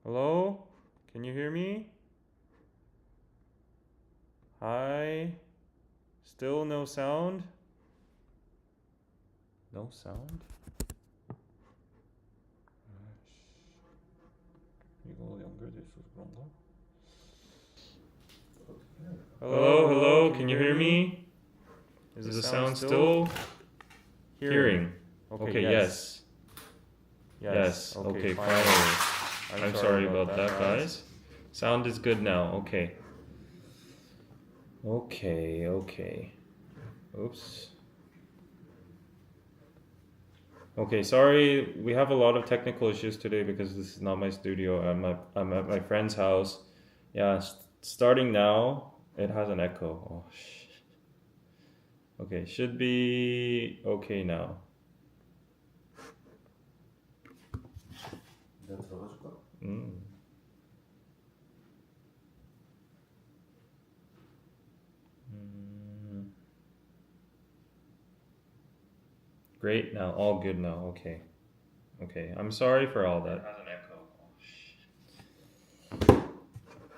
Hello? Can you hear me? Hi? Still no sound? No sound? 이거 연결돼서 그런가? Hello, hello, can you hear me? Is the sound still hearing? Okay, yes. Yes, okay, finally. I'm sorry about that, guys. Sound is good now, okay. Okay. Oops. Okay, sorry, we have a lot of technical issues today because this is not my studio. I'm at my friend's house. Yeah, starting now, it has an echo. Oh, okay, should be okay now. 내가 들어가줄까? Mm. Great now, all good now. Okay. I'm sorry for all that. It has an echo.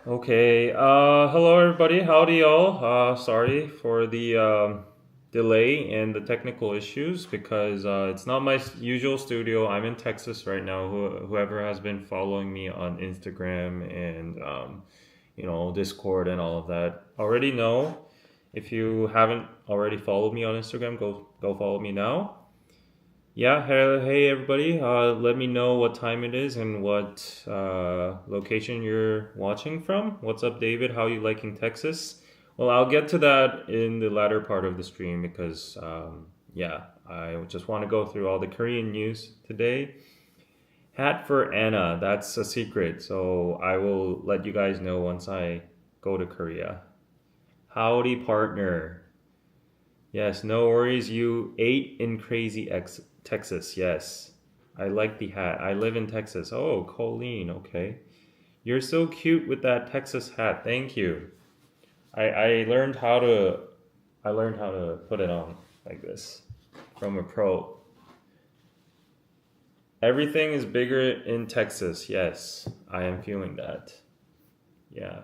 Okay, hello everybody, howdy y'all. Sorry for the delay and the technical issues because it's not my usual studio. I'm in Texas right now. Whoever has been following me on Instagram and Discord and all of that already know. If you haven't already followed me on Instagram, go follow me now. Yeah, hey everybody. Let me know what time it is and what location you're watching from. What's up, David? How you liking Texas? Well, I'll get to that in the latter part of the stream because, I just want to go through all the Korean news today. Hat for Anna, that's a secret, so I will let you guys know once I go to Korea. Howdy, partner. Yes, no worries. You ate in Crazy Texas. Yes, I like the hat. I live in Texas. Oh, Colleen. Okay, you're so cute with that Texas hat. Thank you. I learned how to put it on like this from a pro. Everything is bigger in Texas. Yes, I am feeling that. Yeah.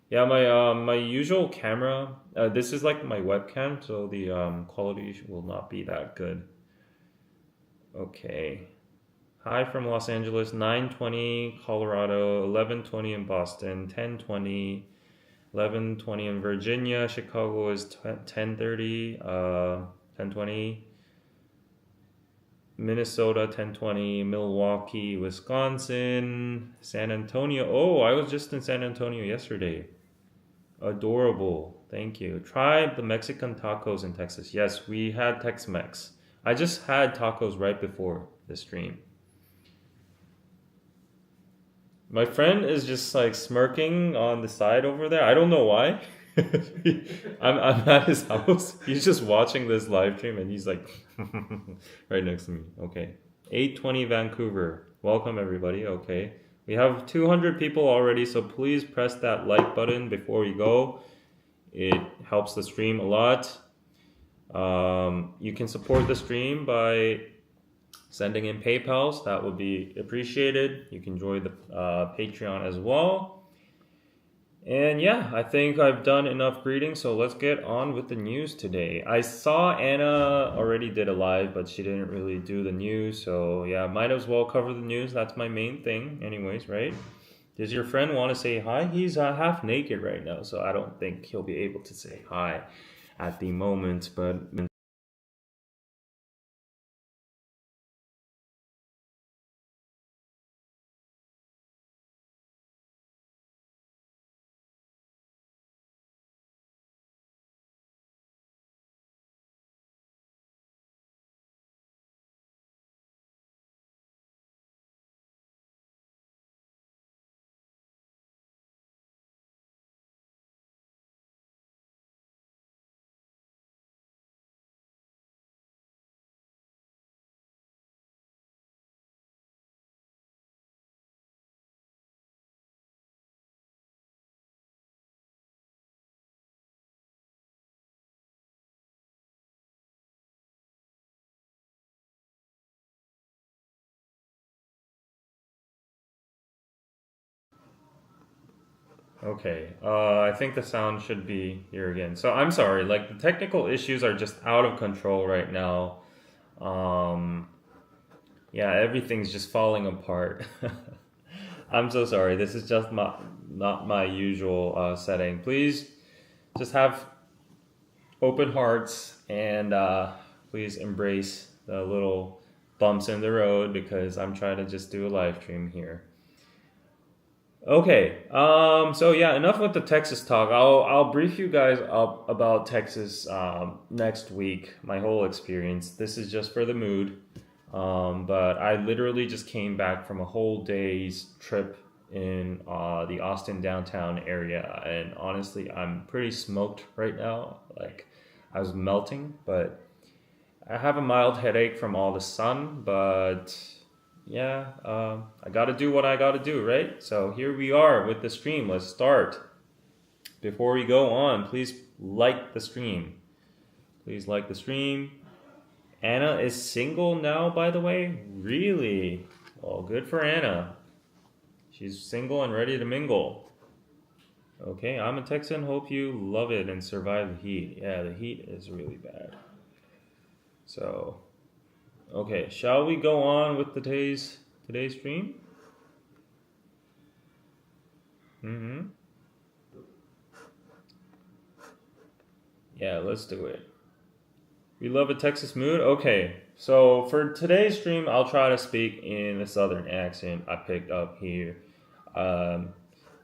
Yeah, my usual camera. This is like my webcam, so the quality will not be that good. Okay. Hi from Los Angeles, 9:20 Colorado, 11:20 in Boston, 10:20, 11:20 in Virginia. Chicago is 10:30, 10:20. Minnesota 10:20, Milwaukee, Wisconsin, San Antonio. Oh, I was just in San Antonio yesterday. Adorable. Thank you. Try the Mexican tacos in Texas. Yes, we had Tex-Mex. I just had tacos right before the stream. My friend is just like smirking on the side over there. I don't know why. I'm at his house. He's just watching this live stream and he's like right next to me. Okay. 8:20 Vancouver. Welcome everybody. Okay. We have 200 people already, so please press that like button before we go. It helps the stream a lot. You can support the stream by sending in PayPals. That would be appreciated. You can join the Patreon as well. And yeah, I think I've done enough greetings, so let's get on with the news today. I saw Anna already did a live, but she didn't really do the news, so yeah, might as well cover the news. That's my main thing, anyways, right? Does your friend want to say hi? He's half naked right now, so I don't think he'll be able to say hi at the moment, but Okay. I think the sound should be here again. So I'm sorry. Like the technical issues are just out of control right now. Um, yeah, everything's just falling apart. I'm so sorry. This is just not my usual setting. Please just have open hearts and please embrace the little bumps in the road because I'm trying to just do a live stream here. Okay. So yeah, enough with the Texas talk. I'll brief you guys up about Texas next week. My whole experience. This is just for the mood. But I literally just came back from a whole day's trip in the Austin downtown area, and honestly, I'm pretty smoked right now. Like, I was melting, but I have a mild headache from all the sun. But yeah, I gotta do what I gotta do, right? So here we are with the stream. Let's start. Before we go on, please like the stream. Please like the stream. Anna is single now, by the way? Really? Well, good for Anna. She's single and ready to mingle. Okay, I'm a Texan. Hope you love it and survive the heat. Yeah, the heat is really bad. So, okay, shall we go on with today's stream? Yeah, let's do it. We love a Texas mood? Okay, so for today's stream, I'll try to speak in the southern accent I picked up here. I'm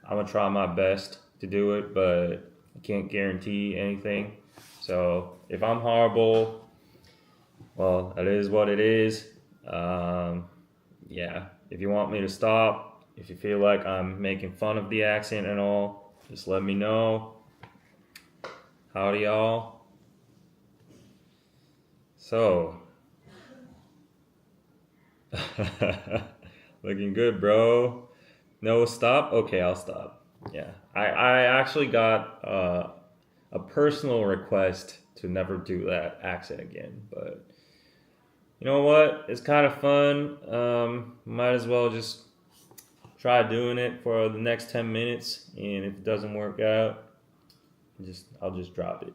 gonna try my best to do it, but I can't guarantee anything. So if I'm horrible, well, that is what it is. Yeah, if you want me to stop, if you feel like I'm making fun of the accent and all, just let me know. Howdy, y'all. So, looking good, bro. No, stop? Okay, I'll stop. Yeah, I actually got a personal request to never do that accent again, but you know what? It's kind of fun. Might as well just try doing it for the next 10 minutes, and if it doesn't work out, I'll just drop it.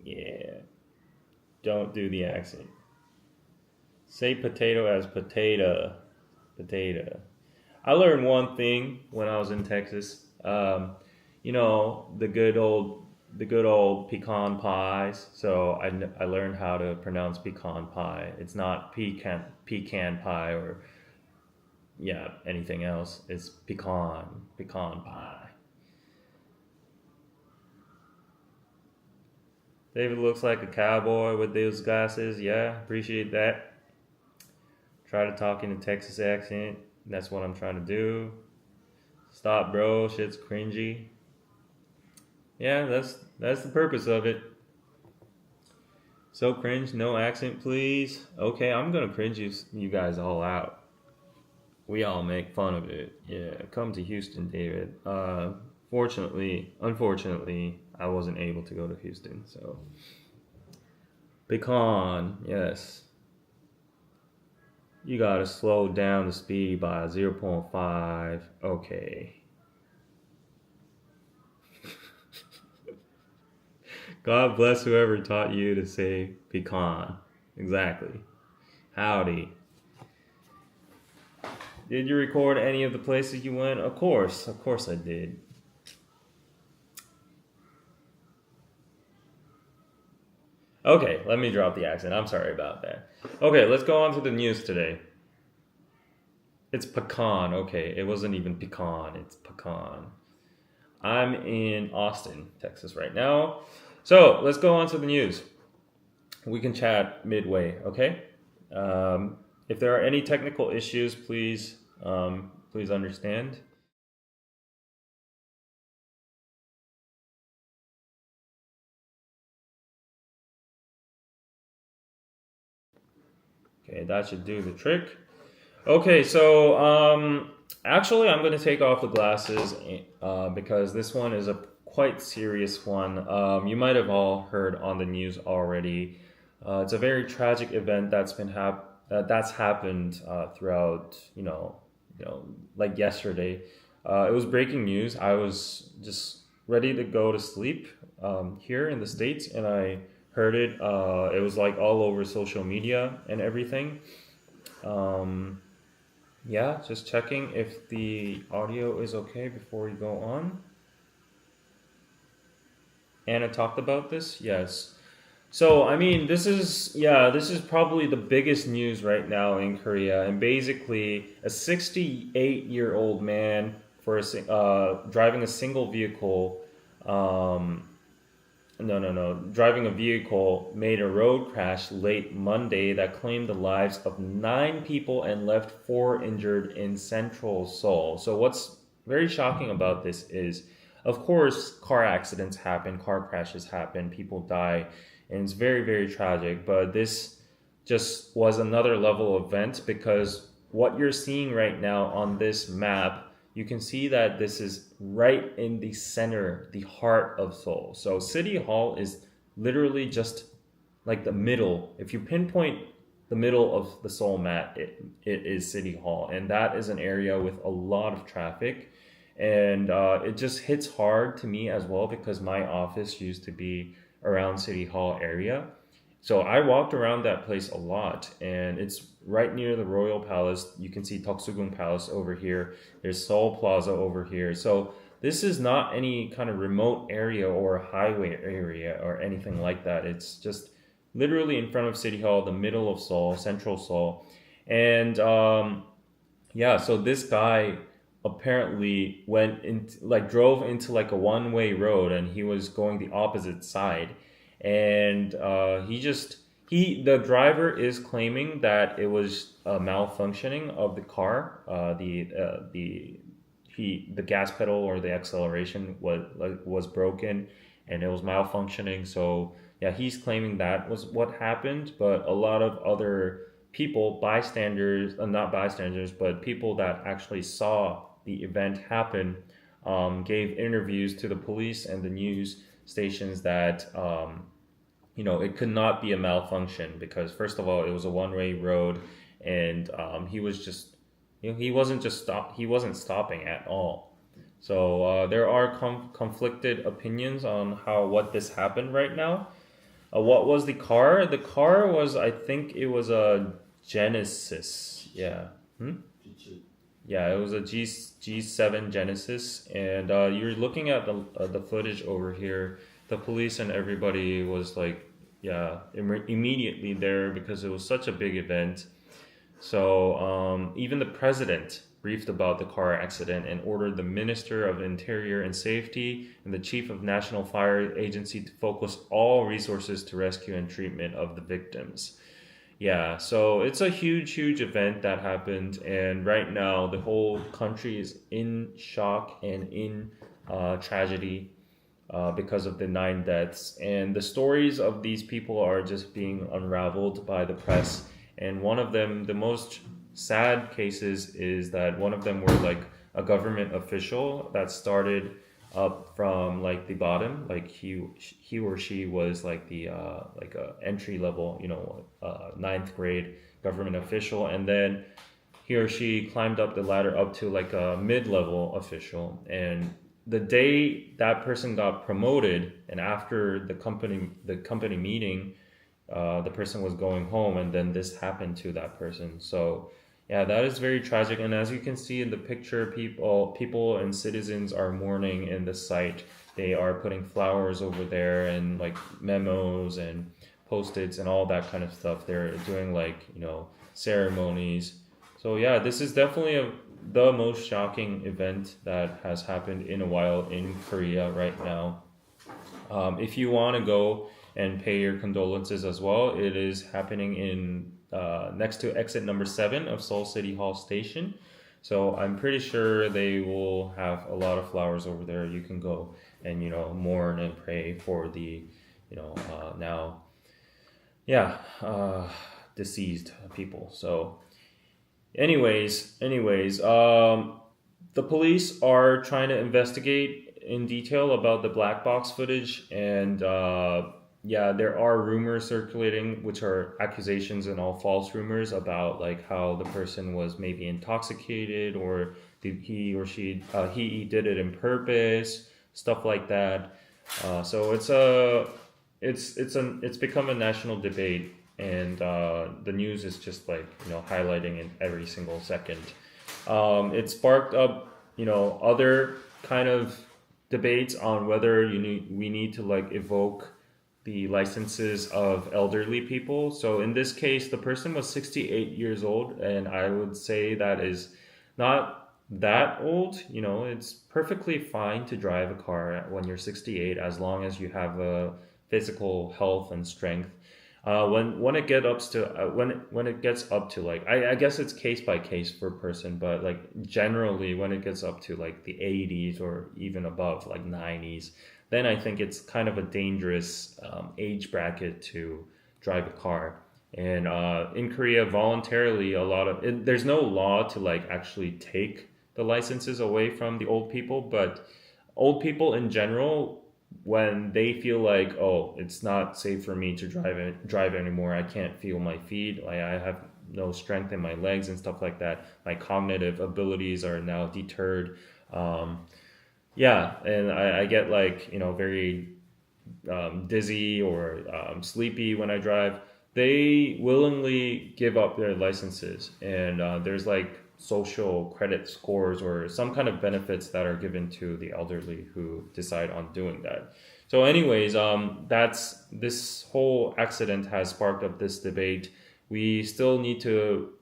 Yeah. Don't do the accent. Say potato as potato. Potato. I learned one thing when I was in Texas. You know, the good old pecan pies. So I learned how to pronounce pecan pie. It's not pecan pie or yeah, anything else. It's pecan pie. David looks like a cowboy with those glasses. Yeah, appreciate that. Try to talk in a Texas accent. That's what I'm trying to do. Stop, bro. Shit's cringy. Yeah, that's the purpose of it. So cringe, no accent, please. Okay, I'm gonna cringe you guys all out. We all make fun of it. Yeah, come to Houston, David. Unfortunately, I wasn't able to go to Houston, so. Pecan, yes. You gotta slow down the speed by 0.5. Okay. God bless whoever taught you to say pecan. Exactly. Howdy. Did you record any of the places you went? Of course I did. Okay, let me drop the accent. I'm sorry about that. Okay, let's go on to the news today. It's pecan. Okay, it wasn't even pecan. It's pecan. I'm in Austin, Texas right now. So let's go on to the news. We can chat midway, okay? If there are any technical issues, please understand. Okay, that should do the trick. Okay, so actually, I'm going to take off the glasses because this one is a quite serious one. You might have all heard on the news already. It's a very tragic event that's happened throughout, like yesterday. It was breaking news. I was just ready to go to sleep here in the States, and I heard it. It was like all over social media and everything. Um, yeah, just checking if the audio is okay before we go on. Anna talked about this? Yes. So, I mean, this is probably the biggest news right now in Korea. And basically, a 68-year-old man driving a single vehicle, um, driving a vehicle made a road crash late Monday that claimed the lives of 9 people and left 4 injured in central Seoul. So, what's very shocking about this is, of course, car accidents happen, car crashes happen, people die, and it's very, very tragic. But this just was another level event because what you're seeing right now on this map, you can see that this is right in the center, the heart of Seoul. So City Hall is literally just like the middle. If you pinpoint the middle of the Seoul map, it is City Hall. And that is an area with a lot of traffic. And it just hits hard to me as well because my office used to be around City Hall area. So I walked around that place a lot, and it's right near the Royal Palace. You can see Toksugung Palace over here. There's Seoul Plaza over here. So this is not any kind of remote area or highway area or anything like that. It's just literally in front of City Hall, the middle of Seoul, central Seoul. And yeah, so this guy apparently drove into like a one-way road, and he was going the opposite side, and the driver is claiming that it was a malfunctioning of the car. The gas pedal or the acceleration was broken, and it was malfunctioning. So yeah, he's claiming that was what happened, but a lot of other people, bystanders, not bystanders, but people that actually saw the event happen, gave interviews to the police and the news stations that it could not be a malfunction because first of all, it was a one-way road, and he was just he wasn't stopping at all. So there are conflicted opinions on what this happened right now. What was the car? The car was, I think it was a Genesis. Yeah. Yeah, it was a G7 Genesis, and you're looking at the footage over here. The police and everybody was like, yeah, immediately there because it was such a big event. So even the president briefed about the car accident and ordered the Minister of Interior and Safety and the Chief of National Fire Agency to focus all resources to rescue and treatment of the victims. Yeah, so it's a huge, huge event that happened, and right now the whole country is in shock and in tragedy because of the 9 deaths. And the stories of these people are just being unraveled by the press. And one of them, the most sad cases, is that one of them were like a government official that started up from like the bottom, like he or she was like the like a entry level, ninth grade government official, and then he or she climbed up the ladder up to like a mid-level official. And the day that person got promoted, and after the company meeting, the person was going home, and then this happened to that person. So yeah, that is very tragic. And as you can see in the picture, people and citizens are mourning in the site. They are putting flowers over there and like memos and post-its and all that kind of stuff. They're doing like, ceremonies. So yeah, this is definitely the most shocking event that has happened in a while in Korea right now. If you want to go and pay your condolences as well, it is happening in next to exit number 7 of Seoul City Hall Station. So I'm pretty sure they will have a lot of flowers over there. You can go and mourn and pray for the now deceased people. So anyways, the police are trying to investigate in detail about the black box footage, and there are rumors circulating, which are accusations and all false rumors about like how the person was maybe intoxicated or he or she he did it in purpose, stuff like that. So it's become a national debate, and the news is just like highlighting it every single second. It sparked up other kind of debates on whether we need to like evoke the licenses of elderly people. So in this case, the person was 68 years old, and I would say that is not that old. It's perfectly fine to drive a car when you're 68 as long as you have a physical health and strength. When it get up to when it gets up to like I guess it's case by case per person, but like generally when it gets up to like the 80s or even above like 90s, then I think it's kind of a dangerous age bracket to drive a car. And in Korea, voluntarily, there's no law to like actually take the licenses away from the old people, but old people in general, when they feel like, oh, it's not safe for me to drive anymore, I can't feel my feet, like I have no strength in my legs and stuff like that, my cognitive abilities are now deterred. Yeah, and I get like very dizzy or sleepy when I drive. They willingly give up their licenses, and there's like social credit scores or some kind of benefits that are given to the elderly who decide on doing that. So, anyways, that's this whole accident has sparked up this debate. We still need to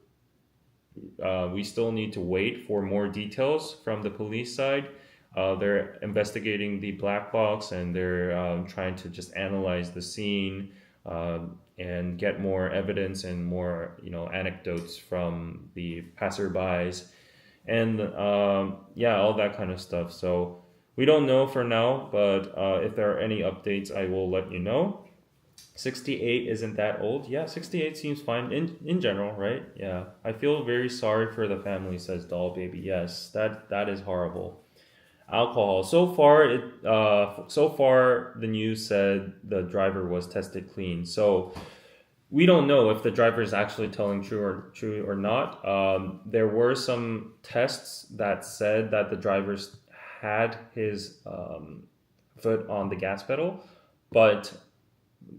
wait for more details from the police side. They're investigating the black box, and they're trying to just analyze the scene and get more evidence and more anecdotes from the passerbys, and all that kind of stuff. So we don't know for now, but if there are any updates, I will let you know. 68 isn't that old. Yeah, 68 seems fine in general, right? Yeah, I feel very sorry for the family, says Doll Baby. Yes, that is horrible. Alcohol. So far the news said the driver was tested clean. So we don't know if the driver is actually telling true or not. There were some tests that said that the driver had his foot on the gas pedal, but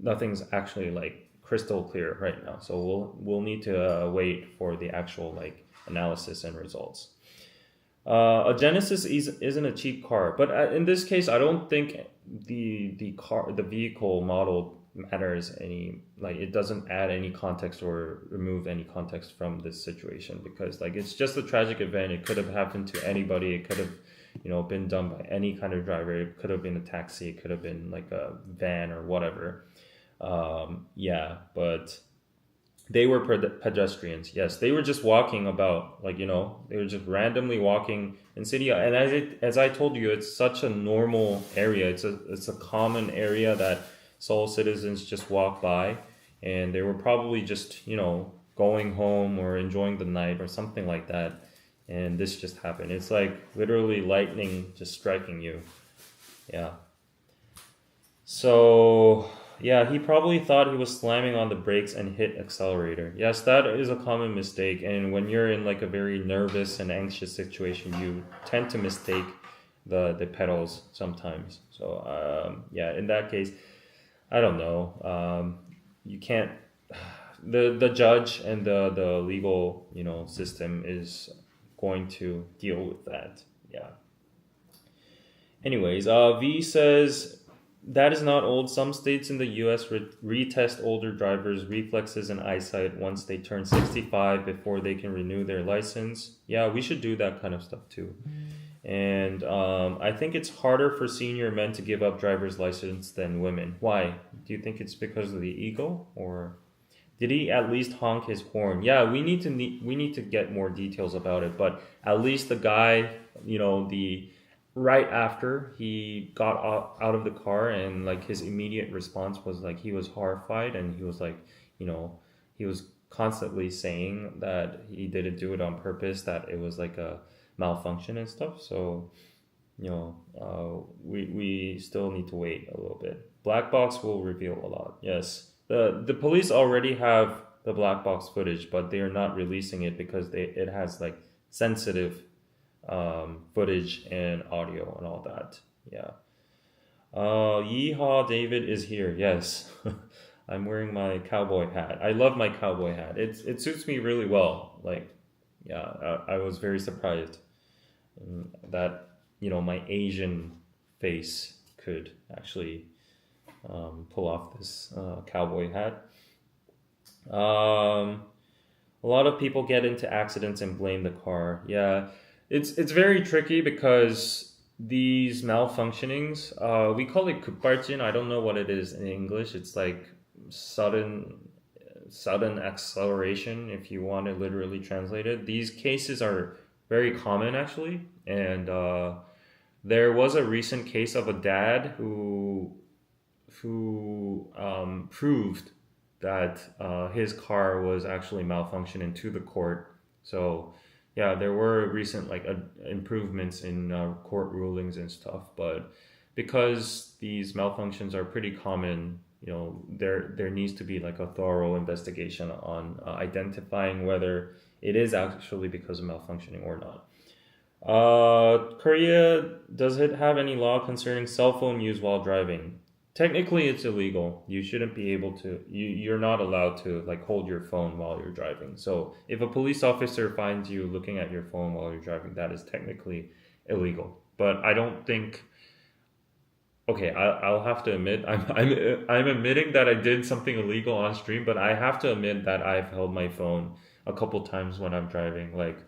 nothing's actually like crystal clear right now. So we'll need to wait for the actual like analysis and results. A Genesis isn't a cheap car, but in this case, I don't think the vehicle model matters any. Like it doesn't add any context or remove any context from this situation, because like it's just a tragic event. It could have happened to anybody. It could have been done by any kind of driver. It could have been a taxi. It could have been like a van or whatever. But they were pedestrians. Yes, they were just walking about, like, they were just randomly walking in city. And as I told you, it's such a normal area. It's a common area that Seoul citizens just walk by, and they were probably just going home or enjoying the night or something like that. And this just happened. It's like literally lightning just striking you. Yeah. So yeah, he probably thought he was slamming on the brakes and hit accelerator. Yes, that is a common mistake. And when you're in like a very nervous and anxious situation, you tend to mistake the pedals sometimes. So in that case, I don't know. You can't. The judge and the legal system is going to deal with that. Yeah. Anyways, V says, that is not old. Some states in the U.S. retest older drivers' reflexes and eyesight once they turn 65 before they can renew their license. Yeah, we should do that kind of stuff too. And I think it's harder for senior men to give up driver's license than women. Why? Do you think it's because of the ego, or did he at least honk his horn? Yeah, we need to get more details about it. But at least the guy, right after he got out of the car, and like his immediate response was like he was horrified, and he was like, he was constantly saying that he didn't do it on purpose, that it was like a malfunction and stuff. So we still need to wait a little bit. Black box will reveal a lot. Yes, the police already have the black box footage, but they are not releasing it because it has like sensitive footage and audio and all that. Yeah. Yeehaw, David is here. Yes. I'm wearing my cowboy hat. I love my cowboy hat. It suits me really well. Like, yeah, I was very surprised that, my Asian face could actually pull off this cowboy hat. Um, a lot of people get into accidents and blame the car. Yeah, it's very tricky because these malfunctionings, we call it 급발진. I don't know what it is in English. It's like sudden sudden acceleration, if you want to literally translate it. These cases are very common actually, and there was a recent case of a dad who proved that his car was actually malfunctioning to the court. So yeah, there were recent improvements in court rulings and stuff, but because these malfunctions are pretty common, there needs to be like a thorough investigation on identifying whether it is actually because of malfunctioning or not. Korea, does it have any law concerning cell phone use while driving? Technically, it's illegal. You shouldn't be able to. You're not allowed to like hold your phone while you're driving. So if a police officer finds you looking at your phone while you're driving, that is technically illegal. But I don't think. Okay, I'll have to admit I'm admitting that I did something illegal on stream, but I have to admit that I've held my phone a couple times when I'm driving. Like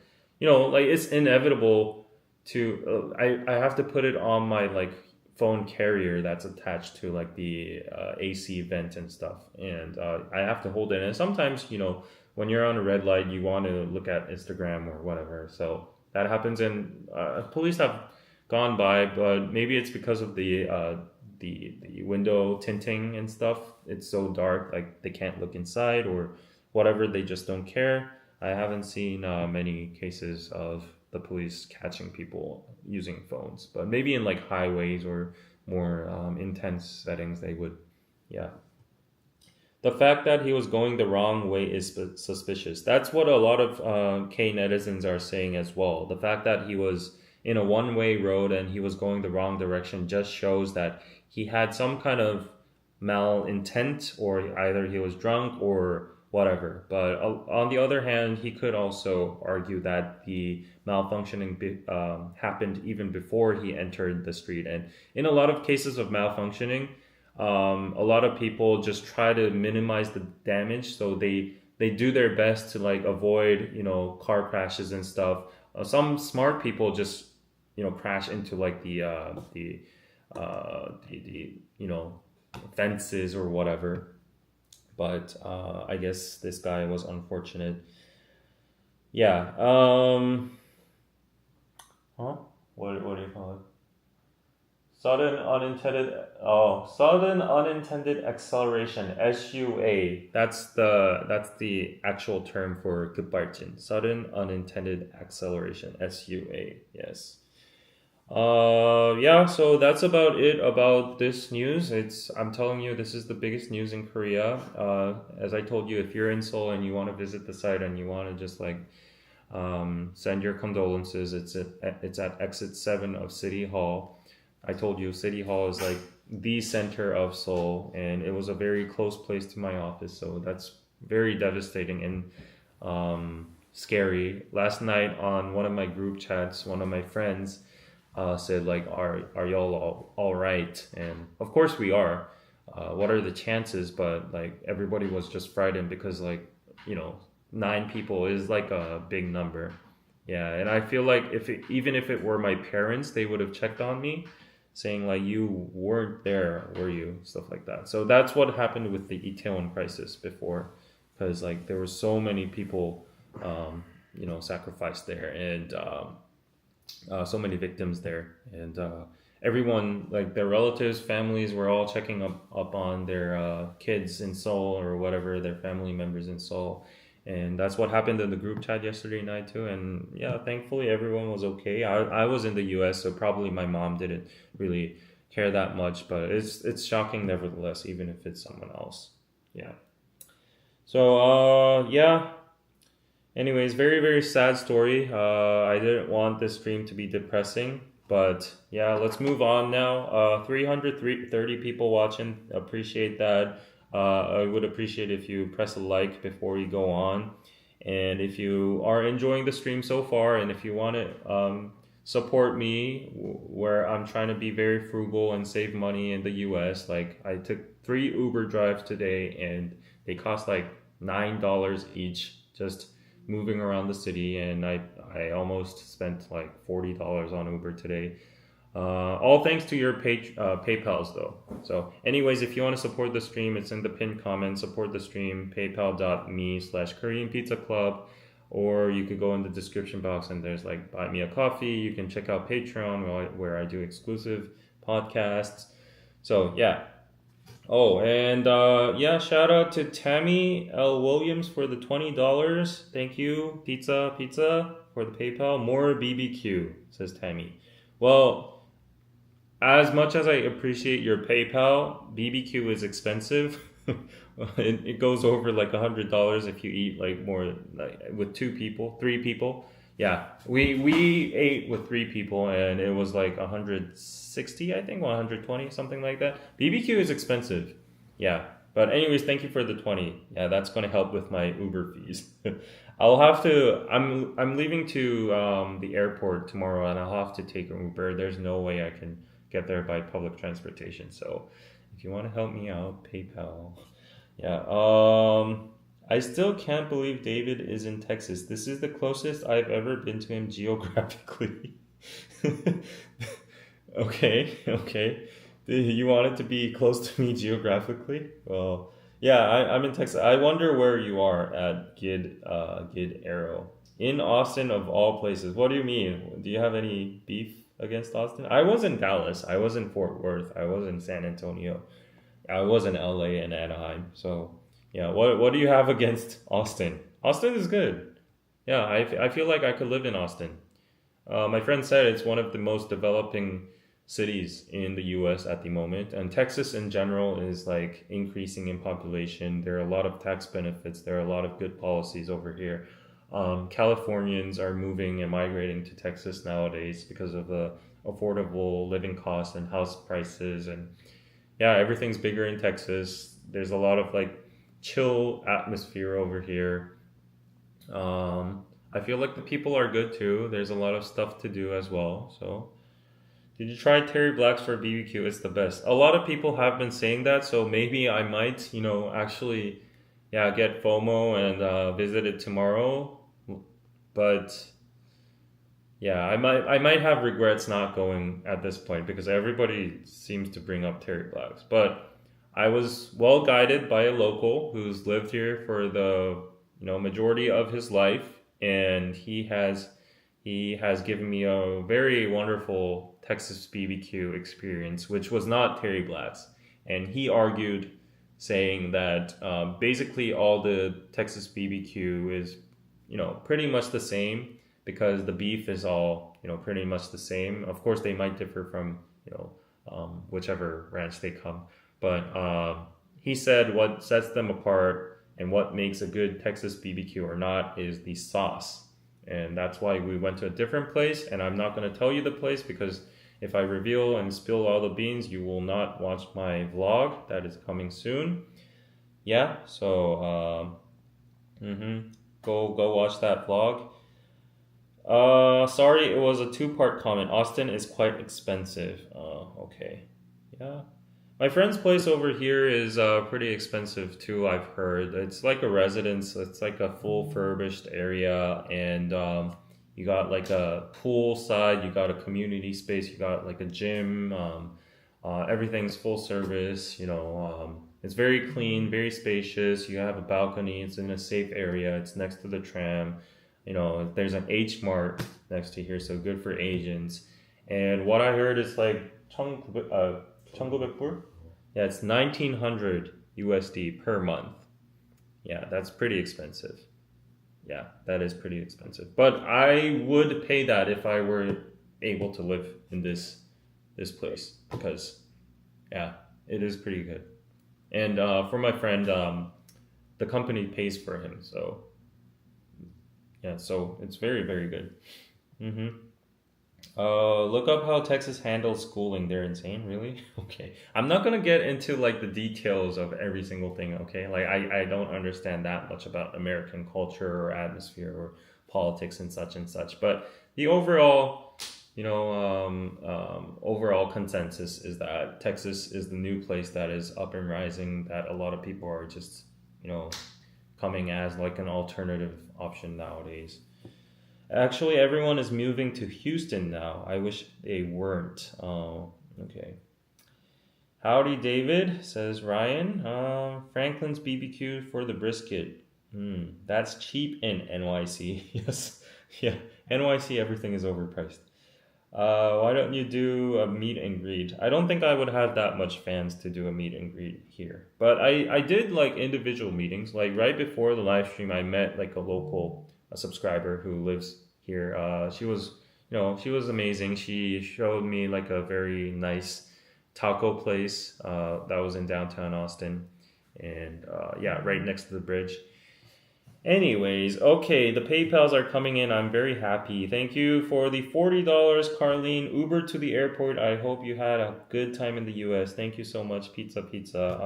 it's inevitable to. I have to put it on my like phone carrier that's attached to like the AC vent and stuff, and I have to hold it. And sometimes when you're on a red light, you want to look at Instagram or whatever. So that happens, and police have gone by, but maybe it's because of the window tinting and stuff. It's so dark, like they can't look inside or whatever. They just don't care. I haven't seen many cases of the police catching people using phones, but maybe in like highways or more intense settings, they would. Yeah. The fact that he was going the wrong way is suspicious. That's what a lot of K netizens are saying as well. The fact that he was in a one-way road and he was going the wrong direction just shows that he had some kind of malintent, or either he was drunk or whatever. But on the other hand, he could also argue that the malfunctioning happened even before he entered the street. And in a lot of cases of malfunctioning, a lot of people just try to minimize the damage, so they do their best to like avoid car crashes and stuff. Some smart people just crash into like the fences or whatever. But I guess this guy was unfortunate. Yeah. Huh? What do you call it? Sudden unintended acceleration, SUA. That's the actual term for 급발진. Sudden unintended acceleration, SUA. Yes. Yeah, so that's about it about this news. I'm telling you, this is the biggest news in Korea. As I told you, if you're in Seoul and you want to visit the site and you want to just like send your condolences, it's at exit 7 of City Hall. I told you City Hall is like the center of Seoul, and it was a very close place to my office, so that's very devastating and scary. Last night on one of my group chats, one of my friends said like, "Are y'all all right?" And of course we are. What are the chances? But like everybody was just frightened because like 9 people is like a big number. Yeah, and I feel like even if it were my parents, they would have checked on me, saying like, you weren't there, were you? Stuff like that. So that's what happened with the Itaewon crisis before, because like there were so many people, sacrificed there, and so many victims there, and everyone, like their relatives, families, were all checking up on their kids in Seoul or whatever, their family members in Seoul. And that's what happened in the group chat yesterday night too. And yeah, thankfully everyone was okay. I was in the US, so probably my mom didn't really care that much, but it's shocking nevertheless, even if it's someone else. Yeah. So yeah. Anyways, very, very sad story. I didn't want this stream to be depressing, but yeah, let's move on now. 330 people watching. Appreciate that. I would appreciate if you press a like before we go on. And if you are enjoying the stream so far, and if you want to support me, where I'm trying to be very frugal and save money in the US, like I took 3 Uber drives today and they cost like $9 each just moving around the city, and I almost spent like $40 on Uber today. All thanks to your PayPal's though. So anyways, if you want to support the stream, it's in the pinned comment. Support the stream, paypal.me/Korean Pizza Club, or you could go in the description box and there's like buy me a coffee. You can check out Patreon where I do exclusive podcasts. So yeah. Oh, and yeah, shout out to Tammy L. Williams for the $20. Thank you, Pizza, for the PayPal. More BBQ, says Tammy. Well, as much as I appreciate your PayPal, BBQ is expensive. It goes over like $100 if you eat like more like with 3 people. Yeah, we ate with 3 people and it was like 160, I think, 120, something like that. BBQ is expensive. Yeah. But anyways, thank you for the 20. Yeah, that's going to help with my Uber fees. I'll have to I'm leaving to the airport tomorrow and I'll have to take an Uber. There's no way I can get there by public transportation. So, if you want to help me out, PayPal. Yeah. I still can't believe David is in Texas. This is the closest I've ever been to him geographically. Okay. You want it to be close to me geographically? Well, yeah, I'm in Texas. I wonder where you are at Gid Arrow. In Austin of all places. What do you mean? Do you have any beef against Austin? I was in Dallas. I was in Fort Worth. I was in San Antonio. I was in LA and Anaheim. So, yeah, what do you have against Austin? Austin is good. Yeah, I feel like I could live in Austin. My friend said it's one of the most developing cities in the US at the moment, and Texas in general is like increasing in population. There are a lot of tax benefits. There are a lot of good policies over here. Californians are moving and migrating to Texas nowadays because of the affordable living costs and house prices, and yeah, everything's bigger in Texas. There's a lot of like chill atmosphere over here. I feel like the people are good too. There's a lot of stuff to do as well. So, did you try Terry Black's for BBQ? It's the best. A lot of people have been saying that, so maybe I might, actually, yeah, get FOMO and visit it tomorrow. But yeah, I might have regrets not going at this point because everybody seems to bring up Terry Black's. But I was well guided by a local who's lived here for the majority of his life, and he has given me a very wonderful Texas BBQ experience, which was not Terry Black's. And he argued, saying that basically all the Texas BBQ is pretty much the same because the beef is all pretty much the same. Of course, they might differ from whichever ranch they come, but he said what sets them apart and what makes a good Texas BBQ or not is the sauce, and that's why we went to a different place. And I'm not going to tell you the place because if I reveal and spill all the beans, you will not watch my vlog that is coming soon. Yeah, so go watch that vlog. Sorry, it was a 2-part comment. Austin is quite expensive. Okay. Yeah. My friend's place over here is pretty expensive too, I've heard. It's like a residence. It's like a full furbished area, and you got like a pool side, you got a community space, you got like a gym. Everything's full service, it's very clean, very spacious. You have a balcony, it's in a safe area, it's next to the tram. There's an H Mart next to here, so good for Asians. And what I heard is like 1,900 불? Yeah, it's 1,900 USD per month. Yeah, that's pretty expensive. Yeah, that is pretty expensive. But I would pay that if I were able to live in this place because, yeah, it is pretty good. And for my friend, the company pays for him, so Yeah, so it's very, very good. Mm-hmm. Look up how Texas handles schooling. They're insane, really. Okay, I'm not gonna get into like the details of every single thing. Okay, like I don't understand that much about American culture or atmosphere or politics and such. But the overall, overall consensus is that Texas is the new place that is up and rising. That a lot of people are just, you know, coming as like an alternative option nowadays. Actually, everyone is moving to Houston now. I wish they weren't. Oh, okay. Howdy, David, says Ryan. Franklin's BBQ for the brisket. That's cheap in NYC. Yes. Yeah. NYC, everything is overpriced. Why don't you do a meet and greet? I don't think I would have that much fans to do a meet and greet here. But I did like individual meetings. Like right before the live stream, I met like a subscriber who lives here. She was amazing. She showed me like a very nice taco place that was in downtown Austin. And yeah, right next to the bridge. Anyways, okay, the PayPals are coming in. I'm very happy. Thank you for the $40, Carlene. Uber to the airport. I hope you had a good time in the US. Thank you so much, Pizza Pizza.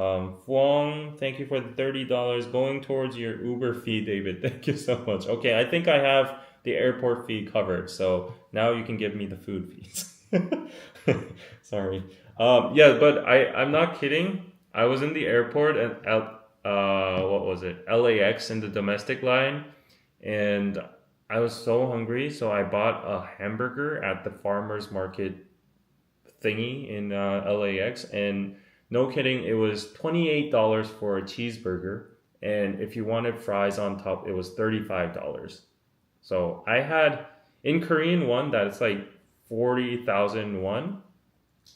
Fuang, thank you for the $30 going towards your Uber fee, David. Thank you so much. Okay, I think I have the airport fee covered, so now you can give me the food fees. Sorry. Yeah, but I'm not kidding. I was in the airport and what was it? LAX in the domestic line, and I was so hungry, so I bought a hamburger at the farmers market thingy in LAX, and no kidding, it was $28 for a cheeseburger, and if you wanted fries on top, it was $35. So I had in Korean won that it's like 40,000 won,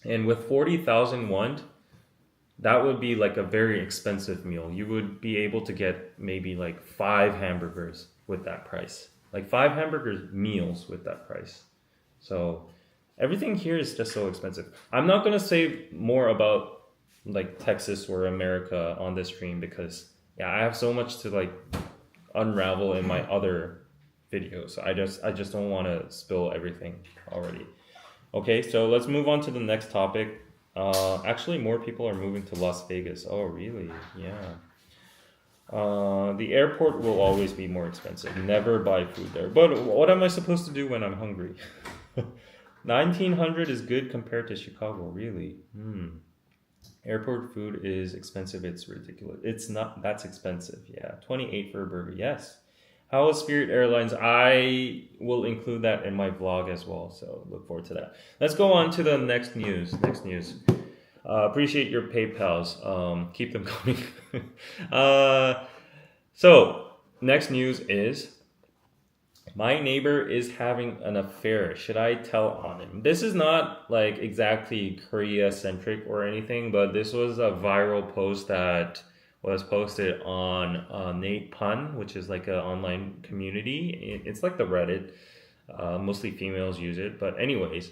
and with 40,000 won, that would be like a very expensive meal. You would be able to get maybe like 5 hamburgers with that price. Like 5 hamburgers meals with that price. So everything here is just so expensive. I'm not going to say more about like Texas or America on this stream because yeah, I have so much to like unravel in my other videos. I just don't want to spill everything already. Okay, so let's move on to the next topic. Actually, more people are moving to Las Vegas. Oh, really? Yeah. The airport will always be more expensive. Never buy food there. But what am I supposed to do when I'm hungry? 1900 is good compared to Chicago, really. Airport food is expensive. It's ridiculous. It's not, that's expensive. Yeah. 28 for a burger. Yes. How is Spirit Airlines? I will include that in my vlog as well, so look forward to that. Let's go on to the next news. Appreciate your PayPals. Keep them coming. So, next news is my neighbor is having an affair. Should I tell on him? This is not like exactly Korea-centric or anything, but this was a viral post that was posted on Nate Pun, which is like an online community. It's like the Reddit. Mostly females use it. But anyways,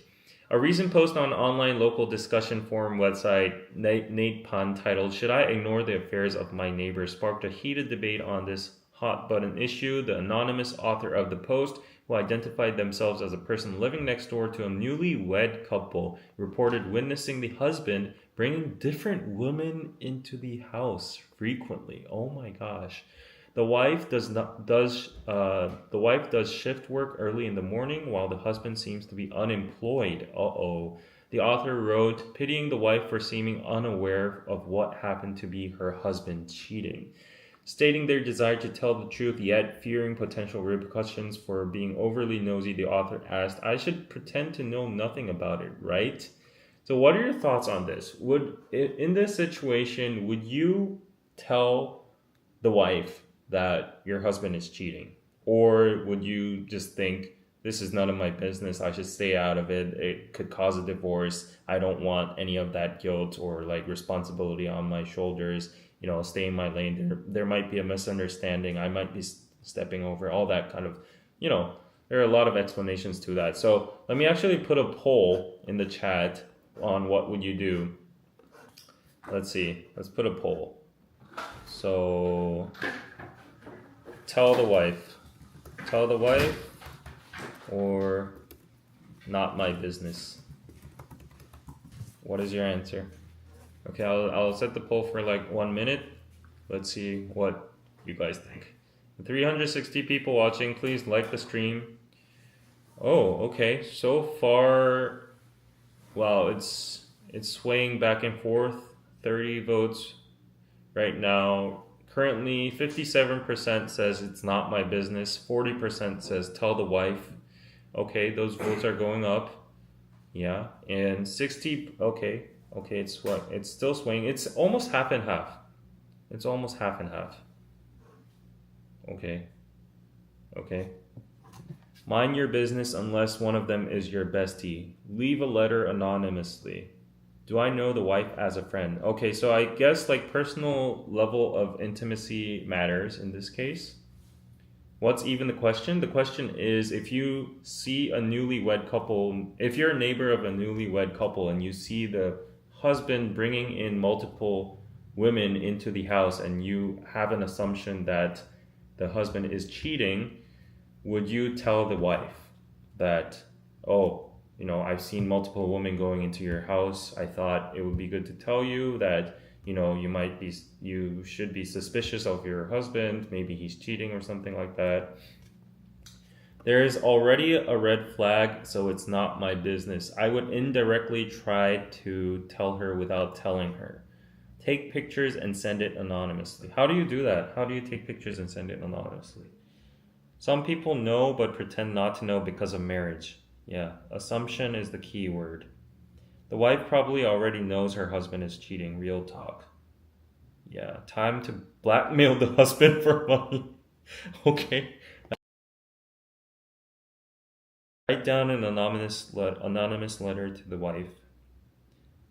a recent post on online local discussion forum website Nate Pun titled, "Should I ignore the affairs of my neighbor?" sparked a heated debate on this hot button issue. The anonymous author of the post, who identified themselves as a person living next door to a newlywed couple, reported witnessing the husband bringing different women into the house frequently. Oh my gosh. The wife does shift work early in the morning while the husband seems to be unemployed. Uh-oh. The author wrote, pitying the wife for seeming unaware of what happened to be her husband cheating. Stating their desire to tell the truth, yet fearing potential repercussions for being overly nosy, the author asked, I should pretend to know nothing about it, right? So what are your thoughts on this? In this situation, would you tell the wife that your husband is cheating? Or would you just think, this is none of my business, I should stay out of it, it could cause a divorce, I don't want any of that guilt or like responsibility on my shoulders, stay in my lane, there might be a misunderstanding, I might be stepping over, all that kind of, there are a lot of explanations to that. So let me actually put a poll in the chat on what would you do. Let's see, let's put a poll. So tell the wife tell the wife, or not my business? What is your answer? Okay, I'll set the poll for like 1 minute. Let's see what you guys think. 360 people watching, please like the stream. Oh, okay. So far, wow, it's swaying back and forth. 30 votes right now. Currently, 57% says it's not my business. 40% says tell the wife. Okay, those votes are going up. Yeah, and 60. Okay, it's what? It's still swaying. It's almost half and half. It's almost half and half. Okay. Mind your business unless one of them is your bestie. Leave a letter anonymously. Do I know the wife as a friend? Okay, so I guess like personal level of intimacy matters in this case. What's even the question? The question is, if you see a newlywed couple, if you're a neighbor of a newlywed couple and you see the husband bringing in multiple women into the house and you have an assumption that the husband is cheating, would you tell the wife that, oh, I've seen multiple women going into your house. I thought it would be good to tell you that, you should be suspicious of your husband. Maybe he's cheating or something like that. There is already a red flag, so it's not my business. I would indirectly try to tell her without telling her. Take pictures and send it anonymously. How do you do that? How do you take pictures and send it anonymously? Some people know but pretend not to know because of marriage. Yeah, assumption is the key word. The wife probably already knows her husband is cheating. Real talk. Yeah, time to blackmail the husband for money. Okay. Write down an anonymous letter to the wife.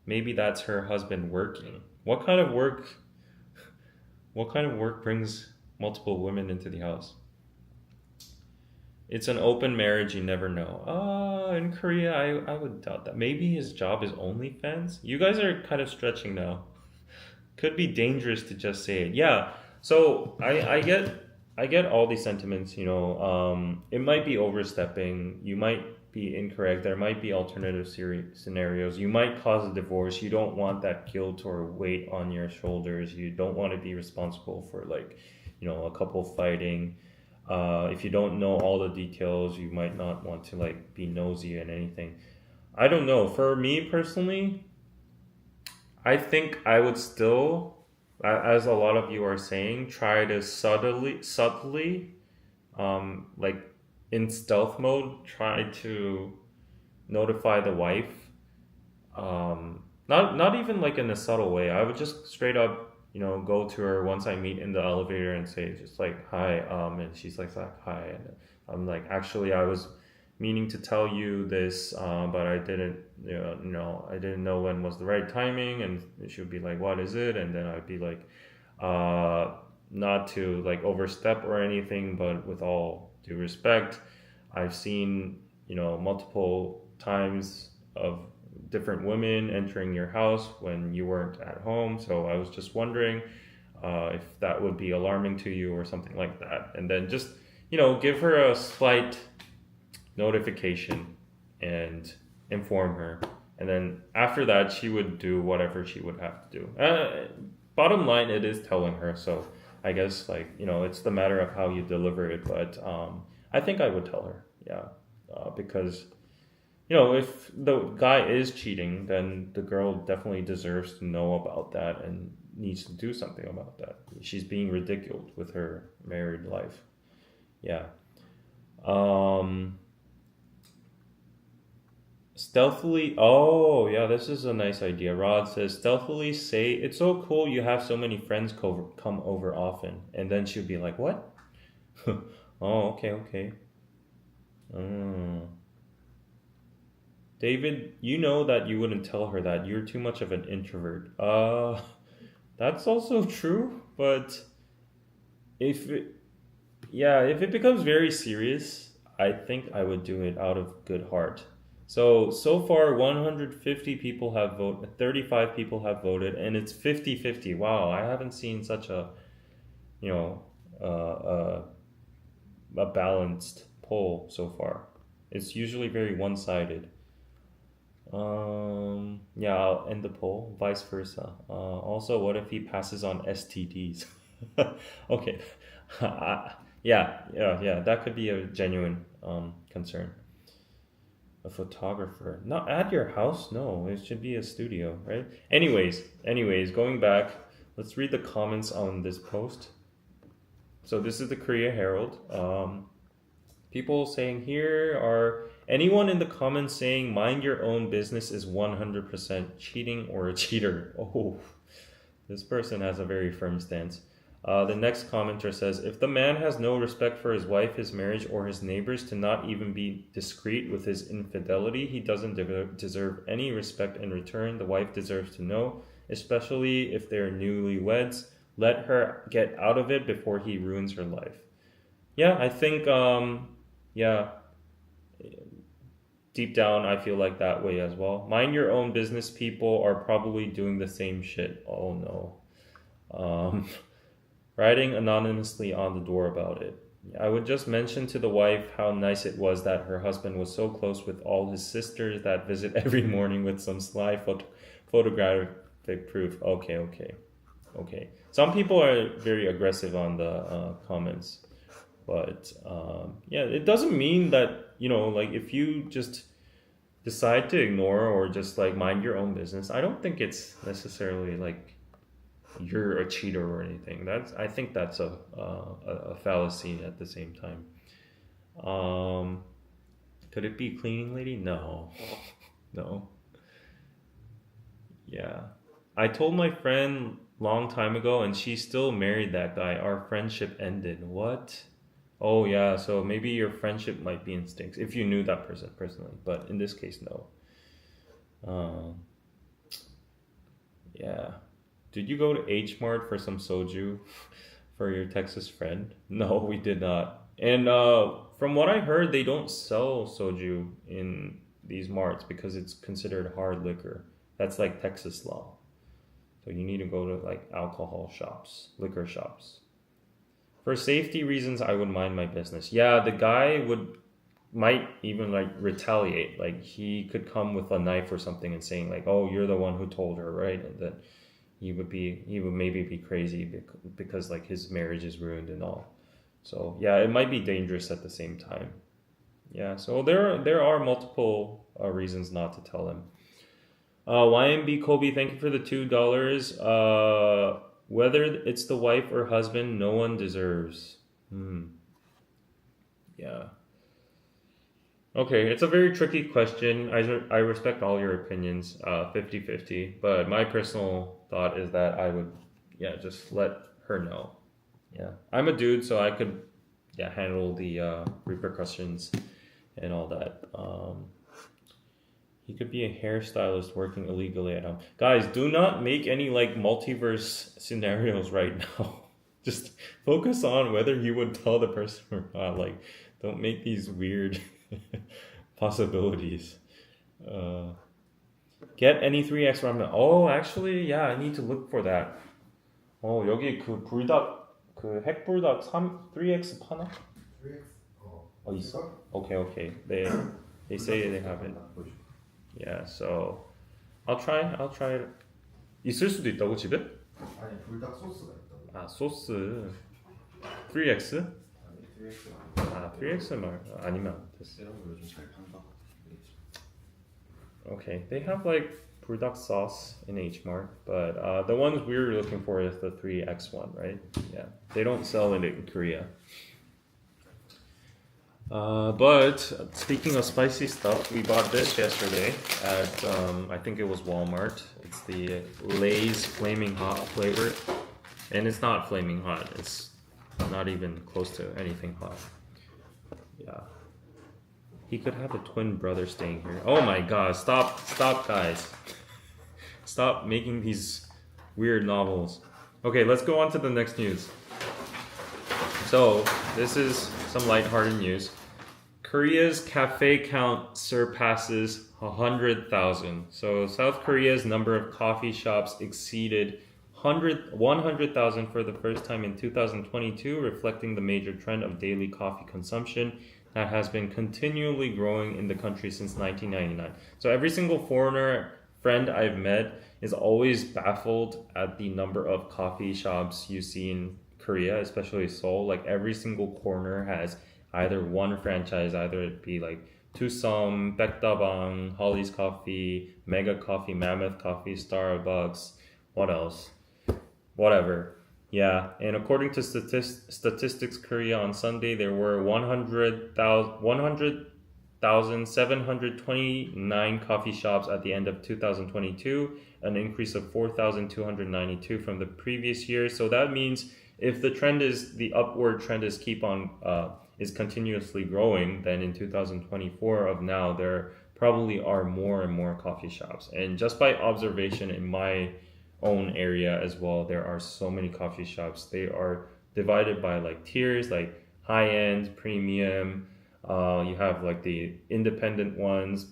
Maybe that's her husband working. What kind of work brings multiple women into the house? It's an open marriage, you never know. In Korea, I would doubt that. Maybe his job is OnlyFans? You guys are kind of stretching now. Could be dangerous to just say it. Yeah, so I get all these sentiments, it might be overstepping. You might be incorrect. There might be alternative scenarios. You might cause a divorce. You don't want that guilt or weight on your shoulders. You don't want to be responsible for a couple fighting. If you don't know all the details, you might not want to be nosy and anything. I don't know. For me personally, I think I would still, as a lot of you are saying, try to subtly, in stealth mode, try to notify the wife. Not even in a subtle way. I would just straight up go to her once I meet in the elevator and say just hi, and she's like hi, and I'm actually I was meaning to tell you this, but I didn't, I didn't know when was the right timing, and she would be like, what is it? And then I'd be like, not to overstep or anything, but with all due respect, I've seen, multiple times of different women entering your house when you weren't at home. So I was just wondering if that would be alarming to you or something like that. And then just, give her a slight notification and inform her. And then after that, she would do whatever she would have to do. Bottom line, it is telling her. So I guess it's the matter of how you deliver it. But I think I would tell her, yeah, because if the guy is cheating, then the girl definitely deserves to know about that and needs to do something about that. She's being ridiculed with her married life. Yeah. Stealthily. Oh, yeah, this is a nice idea. Rod says, stealthily say, it's so cool you have so many friends come over often. And then she'll be like, what? Oh, okay. David, you know that you wouldn't tell her that. You're too much of an introvert. That's also true, but if it becomes very serious, I think I would do it out of good heart. So far 150 people have voted, 35 people have voted, and it's 50-50. Wow, I haven't seen such a a balanced poll so far. It's usually very one-sided. Yeah, I'll end the poll. Vice versa. Also, what if he passes on STDs? Okay. Yeah. That could be a genuine concern. A photographer, not at your house. No, it should be a studio, right? Anyways, going back, let's read the comments on this post. So this is the Korea Herald. People saying here are anyone in the comments saying mind your own business is 100% cheating or a cheater. Oh, this person has a very firm stance. The next commenter says, if the man has no respect for his wife, his marriage, or his neighbors to not even be discreet with his infidelity, he doesn't deserve any respect in return. The wife deserves to know, especially if they're newlyweds. Let her get out of it before he ruins her life. Yeah, I think, deep down, I feel like that way as well. Mind your own business people are probably doing the same shit. Oh no. Writing anonymously on the door about it. I would just mention to the wife how nice it was that her husband was so close with all his sisters that visit every morning with some sly photographic proof. Okay. Some people are very aggressive on the comments. But it doesn't mean that, like if you just decide to ignore or just like mind your own business, I don't think it's necessarily like you're a cheater or anything. I think that's a fallacy at the same time. Could it be cleaning lady? No. Yeah. I told my friend long time ago and she still married that guy. Our friendship ended. What? Oh yeah, so maybe your friendship might be in stinks if you knew that person personally, but in this case, no. Yeah. Did you go to H Mart for some soju for your Texas friend? No, we did not. And from what I heard, they don't sell soju in these marts because it's considered hard liquor. That's like Texas law. So you need to go to like alcohol shops, liquor shops. For safety reasons, I would mind my business. Yeah, the guy might even like retaliate. Like he could come with a knife or something and saying like, "Oh, you're the one who told her," right? And then he would maybe be crazy because like his marriage is ruined and all. So yeah, it might be dangerous at the same time. Yeah, so there are multiple reasons not to tell him. YMB Kobe, thank you for the $2. Whether it's the wife or husband, no one deserves. Yeah. Okay, it's a very tricky question. I respect all your opinions, 50-50. But my personal thought is that I would, just let her know. Yeah, I'm a dude, so I could, handle the repercussions and all that. He could be a hairstylist working illegally at home. Guys, do not make any like multiverse scenarios right now. Just focus on whether you would tell the person or not. Like, don't make these weird possibilities. Get any 3X ramen. Oh, actually, yeah, I need to look for that. 여기 그 불닭, 그 핵불닭 3X 파나? 3X? 있어? Okay. They say they have it. Yeah, so I'll try it. 있을 수도 있다고 집에? 아니 불닭 소스가 있다고. 아 소스 3X? 아니 3X. 아 3X 말 아니면 됐어. 이런 거 요즘 잘 판다. Okay, they have like 불닭 sauce in H Mart, but the ones we were looking for is the 3X one, right? Yeah, they don't sell it in Korea. But speaking of spicy stuff, we bought this yesterday at I think it was Walmart. It's the Lay's Flaming Hot flavor, and it's not flaming hot. It's not even close to anything hot. Yeah, he could have a twin brother staying here. Oh my God! Stop, guys! Stop making these weird novels. Okay, let's go on to the next news. So this is some lighthearted news. Korea's cafe count surpasses 100,000. So South Korea's number of coffee shops exceeded 100,000 for the first time in 2022, reflecting the major trend of daily coffee consumption that has been continually growing in the country since 1999. So every single foreigner friend I've met is always baffled at the number of coffee shops you see in Korea, especially Seoul. Like every single corner has either one franchise, either it be like Tusum, Baekdabang, Holly's Coffee, Mega Coffee, Mammoth Coffee, Starbucks, what else? Whatever. Yeah, and according to Statistics Korea on Sunday, there were 100,729 coffee shops at the end of 2022, an increase of 4,292 from the previous year. So that means if the upward trend is continuously growing, then in 2024 of now, there probably are more and more coffee shops. And just by observation in my own area as well, there are so many coffee shops. They are divided by like tiers, like high end, premium. You have like the independent ones,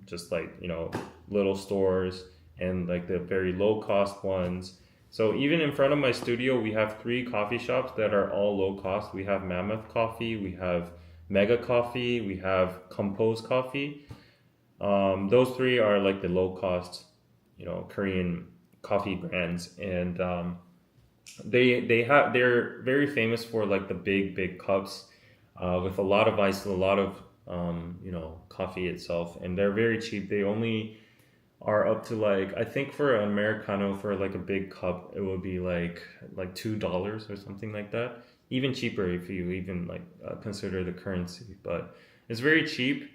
just like, you know, little stores, and like the very low cost ones. So even in front of my studio, we have 3 coffee shops that are all low cost. We have Mammoth Coffee, we have Mega Coffee, we have Compose Coffee. Those 3 are like the low cost, you know, Korean coffee brands, and they're very famous for like the big cups with a lot of ice, a lot of you know, coffee itself, and they're very cheap. They only are up to like, I think for an Americano, for like a big cup, it would be like $2 or something like that. Even cheaper if you even like consider the currency, but it's very cheap.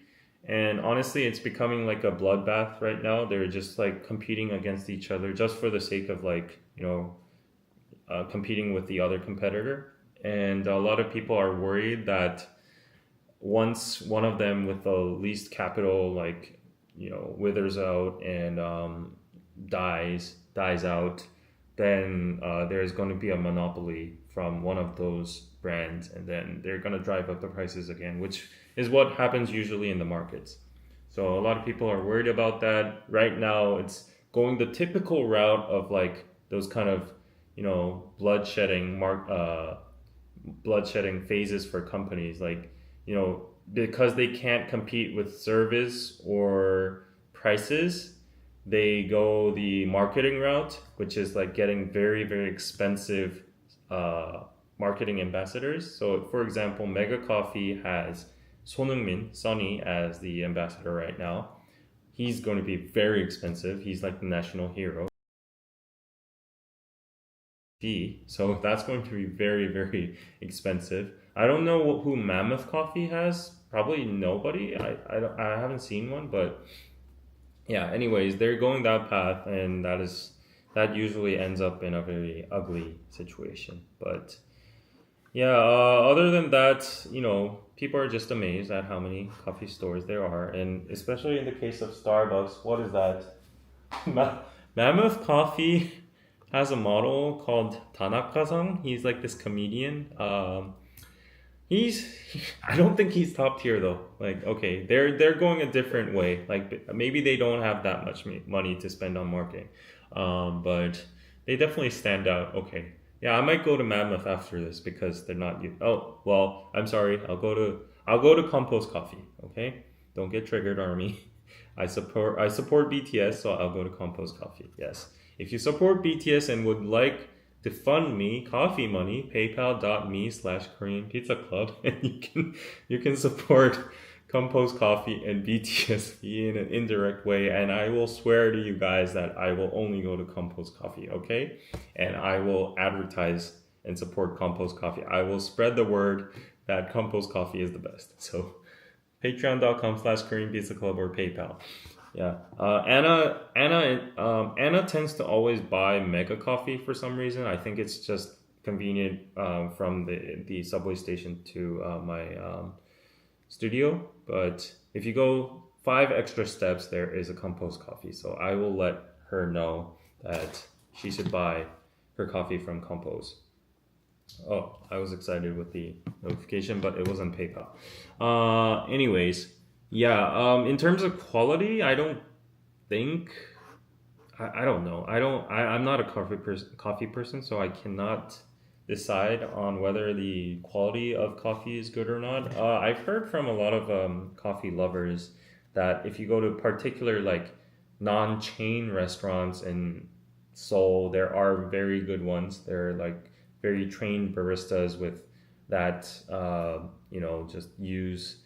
And honestly, it's becoming like a bloodbath right now. They're just like competing against each other just for the sake of like, you know, competing with the other competitor. And a lot of people are worried that once one of them with the least capital, like, you know, withers out and dies out, then there's going to be a monopoly from one of those brands, and then they're going to drive up the prices again, which is what happens usually in the markets. So a lot of people are worried about that. Right now, it's going the typical route of like those kind of, you know, bloodshedding phases for companies, like, you know, because they can't compete with service or prices, they go the marketing route, which is like getting very expensive marketing ambassadors. So for example, Mega Coffee has Sonheung-min, Sonny, as the ambassador right now. He's going to be very expensive. He's like the national hero. So that's going to be very expensive. I don't know who Mammoth Coffee has. Probably nobody. I haven't seen one, but yeah. Anyways, they're going that path, and that usually ends up in a very ugly situation. But yeah, other than that, you know, people are just amazed at how many coffee stores there are, and especially in the case of Starbucks. What is that? Mammoth Coffee has a model called Tanaka-san. He's like this comedian. I don't think he's top tier though. Like, okay, they're going a different way. Like maybe they don't have that much money to spend on marketing, but they definitely stand out. Okay, yeah, I might go to Mammoth after this because they're not. Oh well, I'm sorry. I'll go to Compose Coffee. Okay, don't get triggered, Army. I support BTS, so I'll go to Compose Coffee. Yes. If you support BTS and would like to fund me coffee money, paypal.me/Korean Pizza Club, and you can support Compose Coffee and BTS in an indirect way, and I will swear to you guys that I will only go to Compose Coffee, okay? And I will advertise and support Compose Coffee. I will spread the word that Compose Coffee is the best. So patreon.com/Korean Pizza Club or PayPal. Yeah, Anna tends to always buy Mega Coffee for some reason. I think it's just convenient from the subway station to my studio. But if you go 5 extra steps, there is a Compose Coffee. So I will let her know that she should buy her coffee from Compose. Oh, I was excited with the notification, but it was on PayPal. Anyways. Yeah, in terms of quality, I I don't know. I'm not a coffee person, so I cannot decide on whether the quality of coffee is good or not. I've heard from a lot of coffee lovers that if you go to particular like non-chain restaurants in Seoul, there are very good ones. They're like very trained baristas with that just use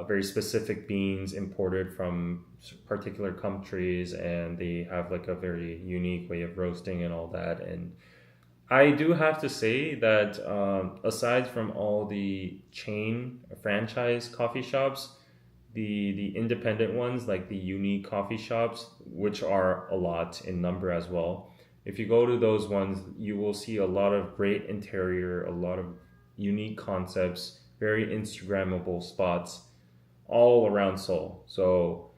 very specific beans imported from particular countries, and they have like a very unique way of roasting and all that. And I do have to say that aside from all the chain franchise coffee shops, the independent ones like the unique coffee shops, which are a lot in number as well, if you go to those ones you will see a lot of great interior, a lot of unique concepts, very instagrammable spots all around Seoul. So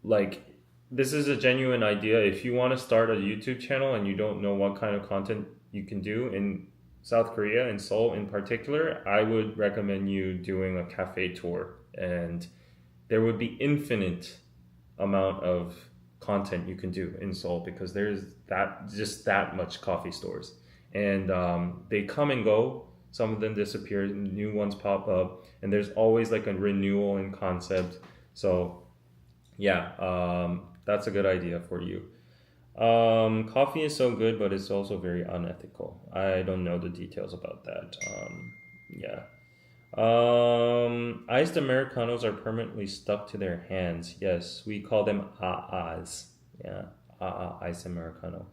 like this is a genuine idea. If you want to start a YouTube channel and you don't know what kind of content you can do in South Korea, in Seoul in particular, I would recommend you doing a cafe tour, and there would be infinite amount of content you can do in Seoul because there's that much coffee stores, and they come and go. Some of them disappear, new ones pop up, and there's always like a renewal in concept. So yeah, that's a good idea for you. Coffee is so good, but it's also very unethical. I don't know the details about that. Yeah. Iced Americanos are permanently stuck to their hands. Yes, we call them AAs. Yeah, AA, iced Americano.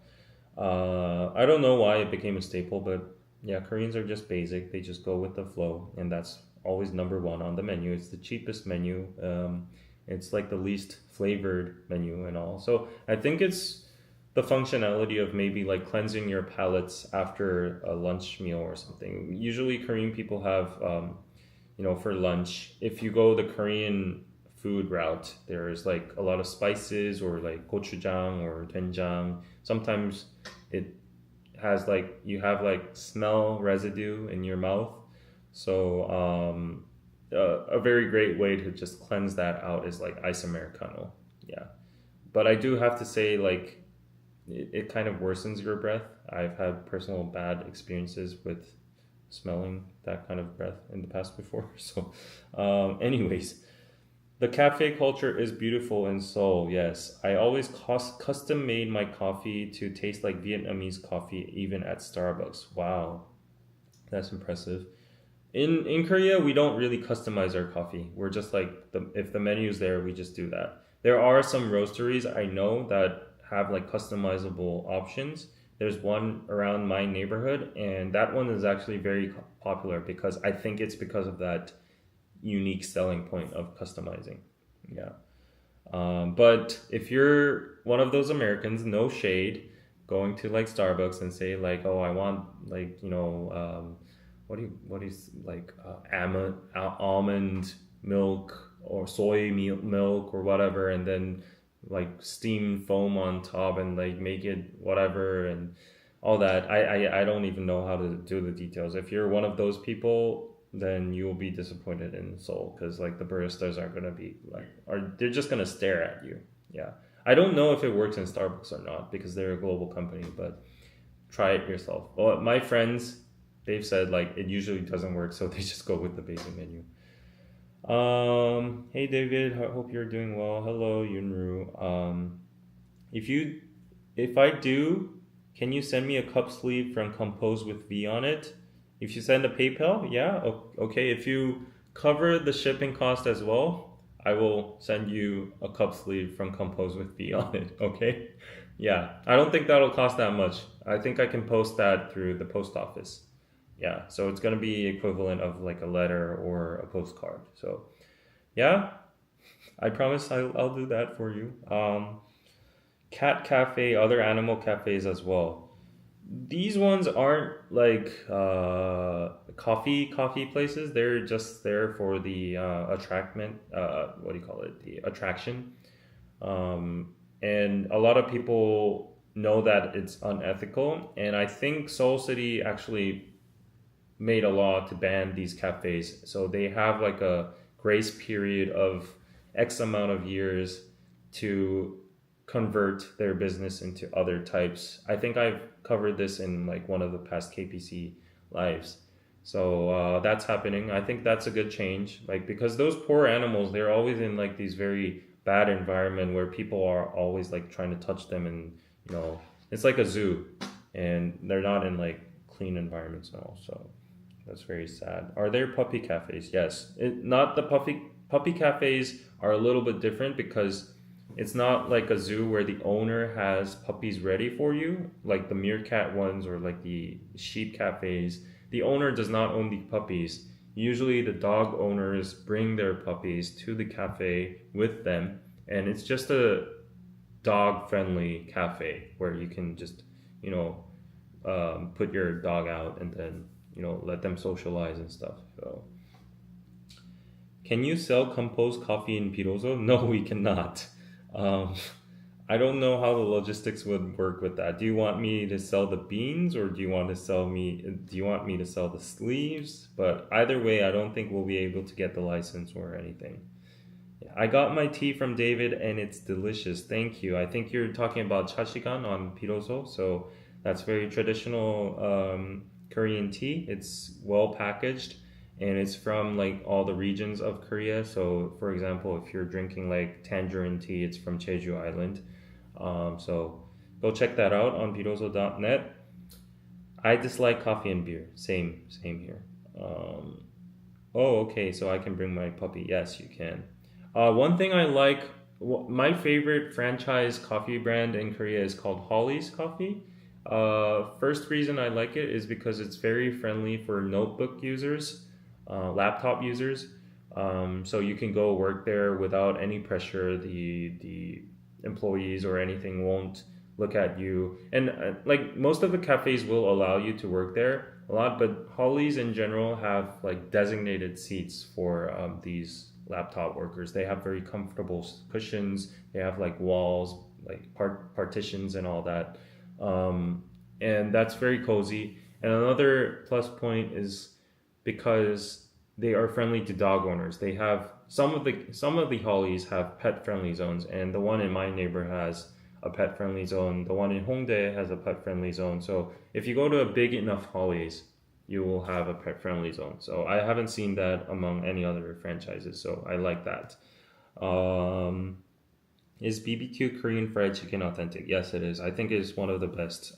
I don't know why it became a staple, but yeah, Koreans are just basic. They just go with the flow, and that's always number one on the menu. It's the cheapest menu. It's like the least flavored menu and all. So I think it's the functionality of maybe like cleansing your palates after a lunch meal or something. Usually Korean people have, for lunch, if you go the Korean food route, there's like a lot of spices or like gochujang or doenjang. Sometimes it has like, you have like smell residue in your mouth. So a very great way to just cleanse that out is like ice Americano. Yeah. But I do have to say, like, it kind of worsens your breath. I've had personal bad experiences with smelling that kind of breath in the past before. So, anyways, the cafe culture is beautiful in Seoul. Yes, I always custom made my coffee to taste like Vietnamese coffee, even at Starbucks. Wow, that's impressive. In Korea, we don't really customize our coffee. We're just like if the menu's there, we just do that. There are some roasteries I know that have like customizable options. There's one around my neighborhood, and that one is actually very popular because I think it's because of that unique selling point of customizing. Yeah. But if you're one of those Americans, no shade, going to like Starbucks and say like, oh, I want like, what is like almond milk or soy milk or whatever, and then like steam foam on top and like make it whatever and all that. I don't even know how to do the details. If you're one of those people, then you will be disappointed in Seoul because like the baristas are gonna be like, or they're just gonna stare at you. Yeah, I don't know if it works in Starbucks or not because they're a global company, but try it yourself. Well, my friends, they've said like it usually doesn't work, so they just go with the basic menu. Hey David, I hope you're doing well. Hello Yunru. If I do, can you send me a cup sleeve from Compose with V on it? If you send a PayPal, yeah, okay. If you cover the shipping cost as well, I will send you a cup sleeve from Compose with V on it. Okay, yeah. I don't think that'll cost that much. I think I can post that through the post office. Yeah, so it's gonna be equivalent of like a letter or a postcard. So yeah, I promise I'll do that for you. Cat cafe, other animal cafes as well. These ones aren't like coffee places. They're just there for the attractment. What do you call it? The attraction. And a lot of people know that it's unethical. And I think Seoul City actually made a law to ban these cafes. So they have like a grace period of X amount of years to convert their business into other types. I think I've covered this in like one of the past KPC lives. So that's happening. I think that's a good change. Like because those poor animals, they're always in like these very bad environment where people are always like trying to touch them, and you know it's like a zoo, and they're not in like clean environments and all. So that's very sad. Are there puppy cafes? Yes. Not the puppy cafes are a little bit different because it's not like a zoo where the owner has puppies ready for you, like the meerkat ones or like the sheep cafes. The owner does not own the puppies. Usually the dog owners bring their puppies to the cafe with them, and it's just a dog friendly cafe where you can just, you know, put your dog out and then, you know, let them socialize and stuff. So, can you sell composed coffee in Piroso? No, we cannot. Um, I don't know how the logistics would work with that. Do you want me to sell the beans, or do you want me to sell the sleeves? But either way, I don't think we'll be able to get the license or anything. Yeah, I got my tea from David and it's delicious. Thank you. I think you're talking about chashigan on Piroso. So that's very traditional Korean tea. It's well packaged and it's from like all the regions of Korea. So for example, if you're drinking like tangerine tea, it's from Jeju Island. So go check that out on piroso.net. I dislike coffee and beer. Same here. Oh, okay. So I can bring my puppy. Yes, you can. One thing I like, my favorite franchise coffee brand in Korea is called Holly's Coffee. First reason I like it is because it's very friendly for notebook users, laptop users. So you can go work there without any pressure. The employees or anything won't look at you. And like most of the cafes will allow you to work there a lot, but Holly's in general have like designated seats for these laptop workers. They have very comfortable cushions. They have like walls, like partitions and all that. And that's very cozy. And another plus point is because they are friendly to dog owners. They have some of the Hollies have pet friendly zones, and the one in my neighbor has a pet friendly zone. The one in Hongdae has a pet friendly zone. So if you go to a big enough Hollies, you will have a pet friendly zone. So I haven't seen that among any other franchises. So I like that. Is BBQ Korean fried chicken authentic? Yes, it is. I think it is one of the best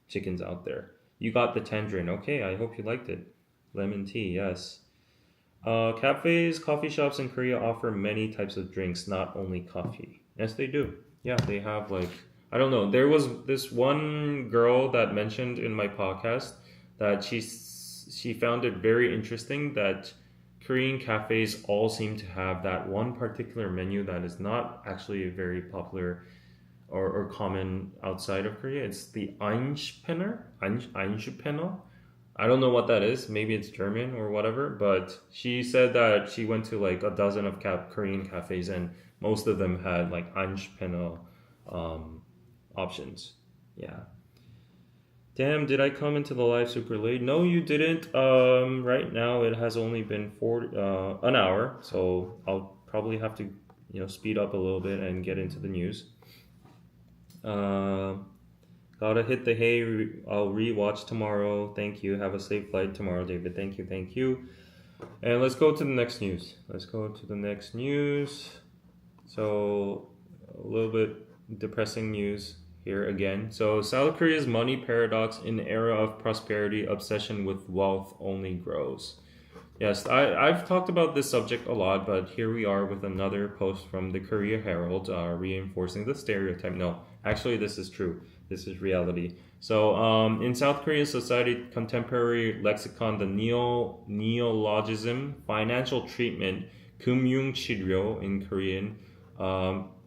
chickens out there. You got the tangerine. Okay, I hope you liked it. Lemon tea, yes. Cafes, coffee shops in Korea offer many types of drinks, not only coffee. Yes, they do. Yeah, they have like, I don't know. There was this one girl that mentioned in my podcast that she found it very interesting that Korean cafes all seem to have that one particular menu that is not actually very popular or common outside of Korea. It's the Einspenner. I don't know what that is. Maybe it's German or whatever. But she said that she went to like a dozen of Korean cafes and most of them had like Einspenner options. Yeah. Damn, did I come into the live super late? No, you didn't. Right now it has only been an hour, so I'll probably have to, speed up a little bit and get into the news. Gotta hit the hay. I'll rewatch tomorrow. Thank you. Have a safe flight tomorrow, David. Thank you. And let's go to the next news. So a little bit depressing news here again. So South Korea's money paradox in the era of prosperity, obsession with wealth only grows. Yes, I've talked about this subject a lot, but here we are with another post from the Korea Herald reinforcing the stereotype. No, actually this is true. This is reality. So in South Korean society contemporary lexicon, the neologism, financial treatment, 금융치료 in Korean,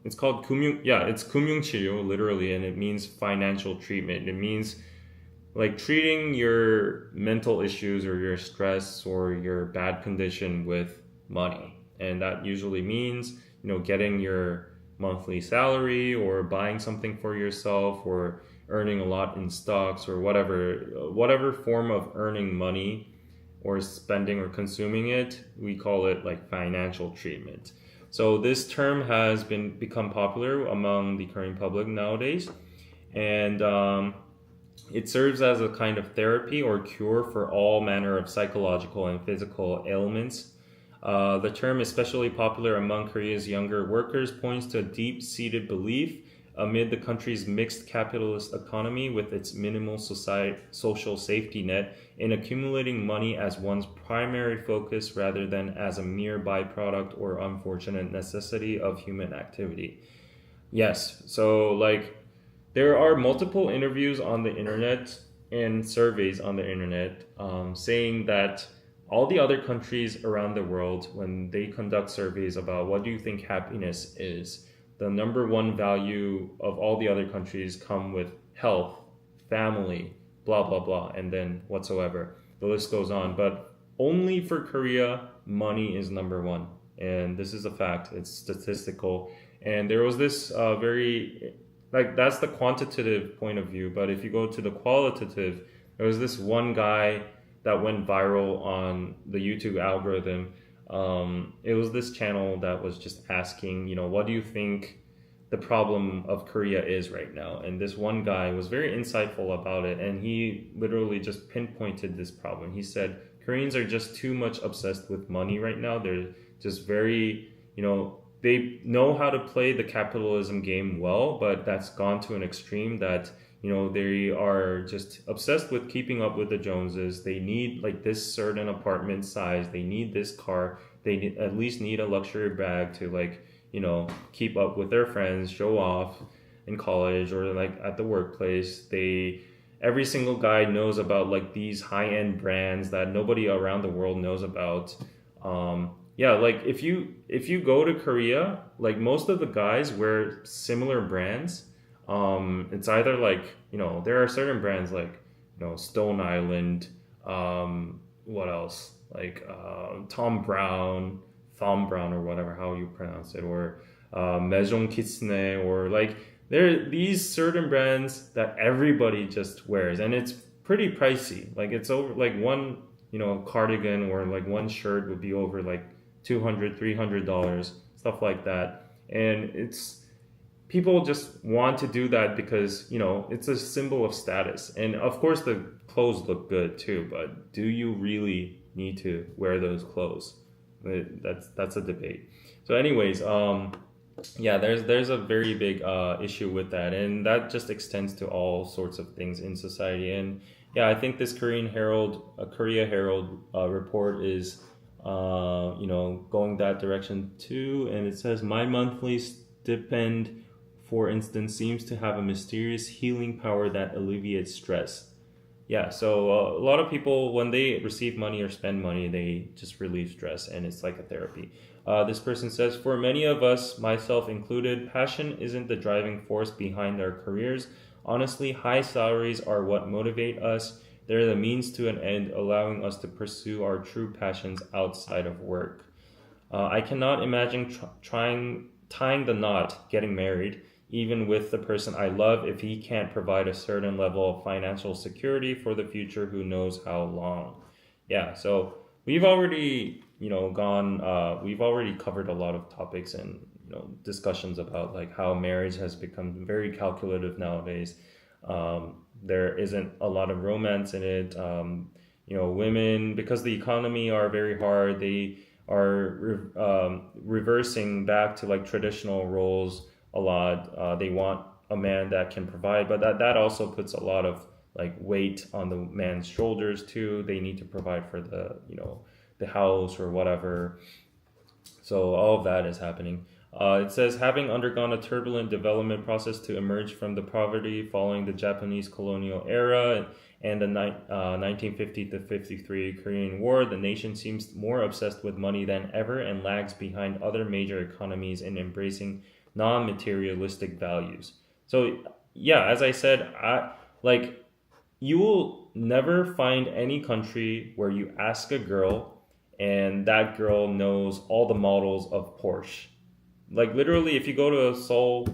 it's called it's 금융치료 literally, and it means financial treatment. It means like treating your mental issues or your stress or your bad condition with money. And that usually means, getting your monthly salary or buying something for yourself or earning a lot in stocks or whatever form of earning money or spending or consuming it, we call it like financial treatment. So this term has become popular among the Korean public nowadays, and it serves as a kind of therapy or cure for all manner of psychological and physical ailments. The term, especially popular among Korea's younger workers, points to a deep-seated belief amid the country's mixed capitalist economy with its minimal social safety net in accumulating money as one's primary focus rather than as a mere byproduct or unfortunate necessity of human activity. Yes, so like there are multiple interviews on the internet and surveys on the internet saying that all the other countries around the world, when they conduct surveys about what do you think happiness is, the number one value of all the other countries come with health, family, blah, blah, blah, and then whatsoever. The list goes on. But only for Korea, money is number one. And this is a fact. It's statistical. And there was this that's the quantitative point of view. But if you go to the qualitative, there was this one guy that went viral on the YouTube algorithm. It was this channel that was just asking, what do you think the problem of Korea is right now? And this one guy was very insightful about it, and he literally just pinpointed this problem. He said, Koreans are just too much obsessed with money right now. They're just very, they know how to play the capitalism game well, but that's gone to an extreme that they are just obsessed with keeping up with the Joneses. They need like this certain apartment size. They need this car. They at least need a luxury bag to keep up with their friends, show off in college or like at the workplace. Every single guy knows about like these high-end brands that nobody around the world knows about. Like if you go to Korea, like most of the guys wear similar brands. It's either like, there are certain brands like, Stone Island, what else? Like, Thom Browne or whatever, how you pronounce it, or, Maison Kitsune, or like, there are these certain brands that everybody just wears, and it's pretty pricey. Like it's over, like one, cardigan or like one shirt would be over like $200-$300, stuff like that. And people just want to do that because, it's a symbol of status. And of course the clothes look good too, but do you really need to wear those clothes? That's a debate. So anyways, there's a very big issue with that, and that just extends to all sorts of things in society. And I think this Korea Herald report is going that direction too. And it says, my monthly stipend, for instance, seems to have a mysterious healing power that alleviates stress. So a lot of people, when they receive money or spend money, they just relieve stress, and it's like a therapy. This person says, for many of us, myself included, passion isn't the driving force behind our careers. Honestly, high salaries are what motivate us. They're the means to an end, allowing us to pursue our true passions outside of work. I cannot imagine tying the knot, getting married, even with the person I love, if he can't provide a certain level of financial security for the future, who knows how long. So we've already, we've already covered a lot of topics and, discussions about like how marriage has become very calculative nowadays. There isn't a lot of romance in it. Women, because the economy are very hard, they are reversing back to like traditional roles a lot. They want a man that can provide, but that also puts a lot of like weight on the man's shoulders too. They need to provide for the house or whatever. So all of that is happening. It says, having undergone a turbulent development process to emerge from the poverty following the Japanese colonial era and the 1950 to 53 Korean War, the nation seems more obsessed with money than ever and lags behind other major economies in embracing non-materialistic values. So as I said, you will never find any country where you ask a girl and that girl knows all the models of Porsche. Like literally, if you go to a Seoul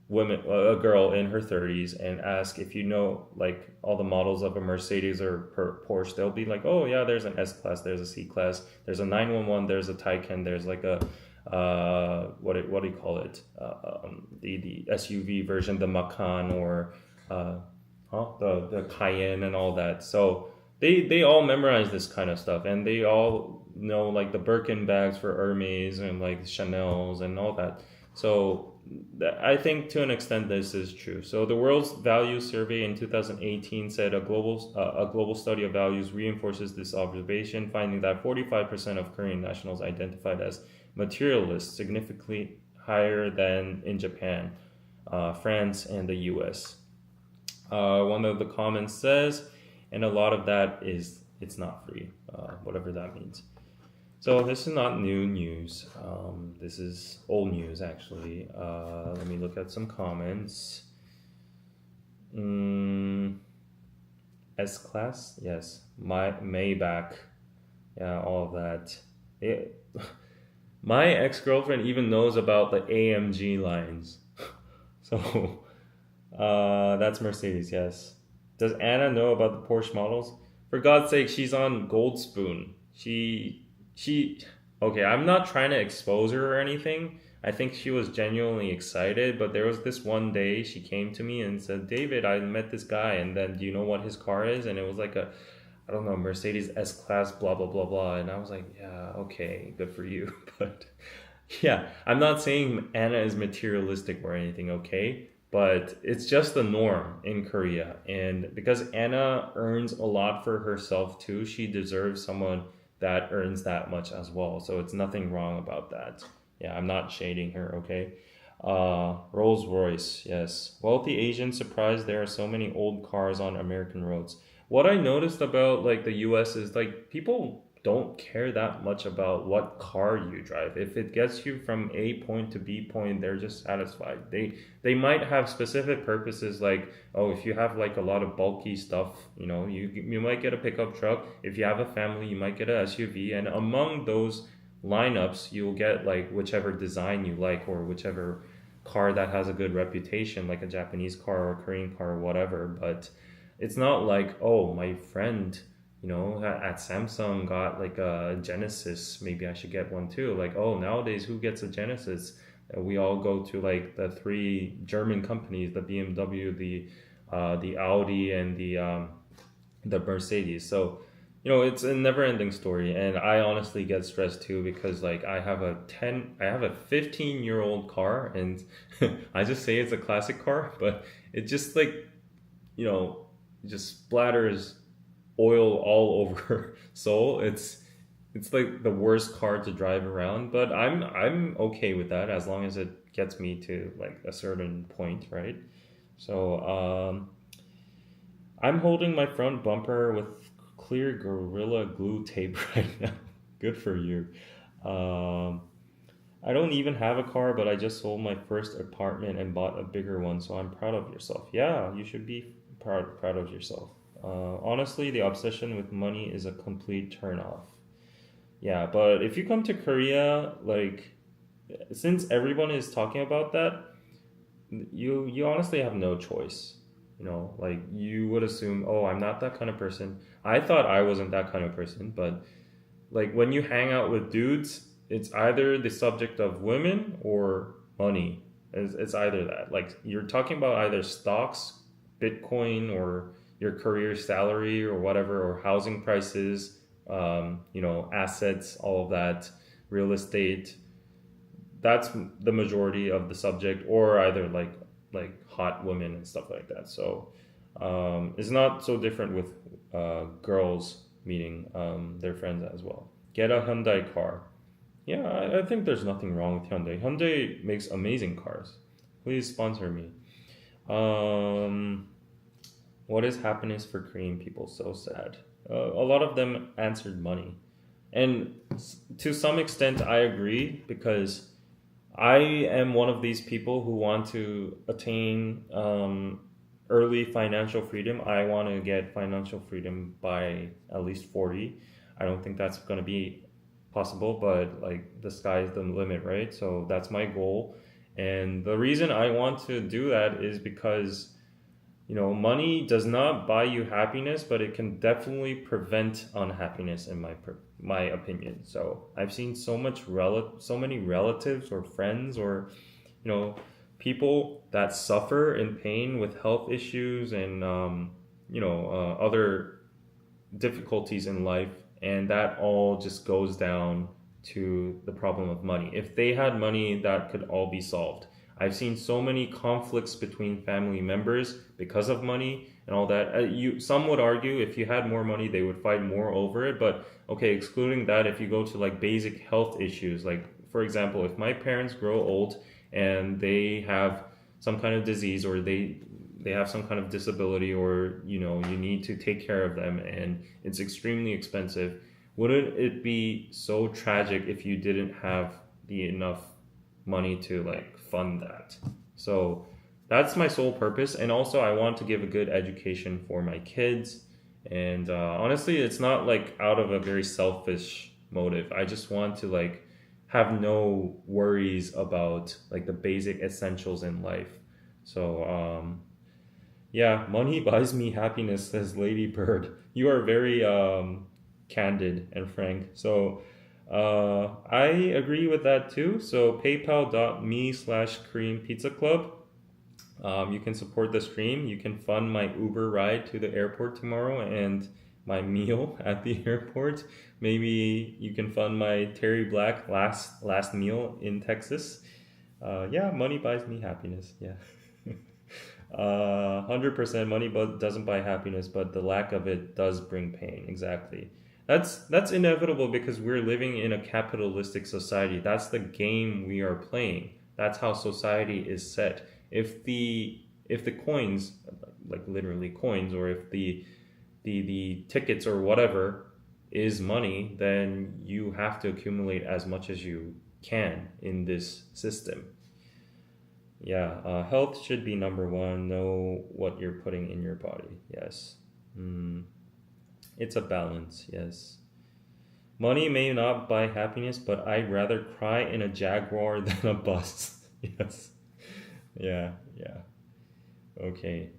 a girl in her 30s and ask if you know like all the models of a Mercedes or Porsche, they'll be like, oh yeah, there's an S-Class, there's a C-Class, there's a 911, there's a Taycan, there's like a what do you call it? The SUV version, the Macan or the Cayenne and all that. So they all memorize this kind of stuff, and they all know like the Birkin bags for Hermes and like Chanel's and all that. So I think to an extent this is true. So the World's Values Survey in 2018 said a global study of values reinforces this observation, finding that 45% of Korean nationals identified as materialists, significantly higher than in Japan, France, and the U.S. One of the comments says, and a lot of that is it's not free, whatever that means. So this is not new news. This is old news, actually. Let me look at some comments. S-Class? Yes. Maybach. Yeah, all of that. My ex-girlfriend even knows about the AMG lines. So, that's Mercedes, yes. Does Anna know about the Porsche models? For God's sake, she's on Gold Spoon. She okay, I'm not trying to expose her or anything. I think she was genuinely excited, but there was this one day she came to me and said, David, I met this guy, and then do you know what his car is? And it was like I don't know, Mercedes S-Class, blah, blah, blah, blah. And I was like, yeah, okay, good for you. But yeah, I'm not saying Anna is materialistic or anything, okay? But it's just the norm in Korea. And because Anna earns a lot for herself too, she deserves someone that earns that much as well. So it's nothing wrong about that. Yeah, I'm not shading her, okay? Rolls Royce, yes. Wealthy Asians surprised there are so many old cars on American roads. What I noticed about like the US is like people don't care that much about what car you drive. If it gets you from A point to B point, they're just satisfied. They might have specific purposes like, oh, if you have like a lot of bulky stuff, you know, you might get a pickup truck. If you have a family, you might get an SUV, and among those lineups, you'll get like whichever design you like or whichever car that has a good reputation, like a Japanese car or a Korean car or whatever. But it's not like, oh, my friend, you know, at Samsung got like a Genesis, maybe I should get one too. Like, oh, nowadays who gets a Genesis? We all go to like the three German companies, the BMW, the Audi, and the Mercedes. So, you know, it's a never-ending story, and I honestly get stressed too because like I have a 15-year-old car, and I just say it's a classic car, but it just like, you know, just splatters oil all over Seoul. It's like the worst car to drive around, but I'm okay with that as long as it gets me to like a certain point, right? So I'm holding my front bumper with clear Gorilla Glue tape right now. Good for you. I don't even have a car, but I just sold my first apartment and bought a bigger one, so I'm proud of yourself. Yeah, you should be proud of yourself. Honestly, the obsession with money is a complete turnoff. Yeah, but if you come to Korea, like, since everyone is talking about that, you honestly have no choice. You know, like you would assume, oh, I'm not that kind of person. I thought I wasn't that kind of person, but like when you hang out with dudes, it's either the subject of women or money. It's either that. Like you're talking about either stocks, Bitcoin, or your career salary or whatever, or housing prices, you know, assets, all of that, real estate. That's the majority of the subject, or either like hot women and stuff like that. So it's not so different with girls meeting their friends as well. Get a Hyundai car. Yeah, I think there's nothing wrong with Hyundai. Hyundai makes amazing cars. Please sponsor me. What is happiness for Korean people? So sad. A lot of them answered money. And to some extent, I agree because I am one of these people who want to attain early financial freedom. I want to get financial freedom by at least 40. I don't think that's going to be possible, but like the sky is the limit, right? So that's my goal. And the reason I want to do that is because money does not buy you happiness, but it can definitely prevent unhappiness in my opinion. So I've seen so many relatives or friends or you know people that suffer in pain with health issues and other difficulties in life, and that all just goes down to the problem of money. If they had money, that could all be solved. I've seen so many conflicts between family members because of money and all that. Some would argue if you had more money, they would fight more over it. But okay, excluding that, if you go to like basic health issues, like for example, if my parents grow old and they have some kind of disease or they have some kind of disability or you need to take care of them and it's extremely expensive, wouldn't it be so tragic if you didn't have the enough money to like fund that? So that's my sole purpose, and also I want to give a good education for my kids. And honestly, it's not like out of a very selfish motive. I just want to like have no worries about like the basic essentials in life. So yeah, money buys me happiness, says Lady Bird. You are very candid and frank. So I agree with that too. So paypal.me/Korean Pizza Club. You can support the stream. You can fund my Uber ride to the airport tomorrow and my meal at the airport. Maybe you can fund my Terry Black last meal in Texas. Yeah, money buys me happiness. Yeah. 100% money doesn't buy happiness, but the lack of it does bring pain. Exactly. That's inevitable because we're living in a capitalistic society. That's the game we are playing. That's how society is set. If the coins, like literally coins, or if the tickets or whatever is money, then you have to accumulate as much as you can in this system. Yeah, health should be number one. Know what you're putting in your body. Yes. It's a balance. Yes. Money may not buy happiness, but I'd rather cry in a Jaguar than a bus. Yes. Yeah, yeah. Okay.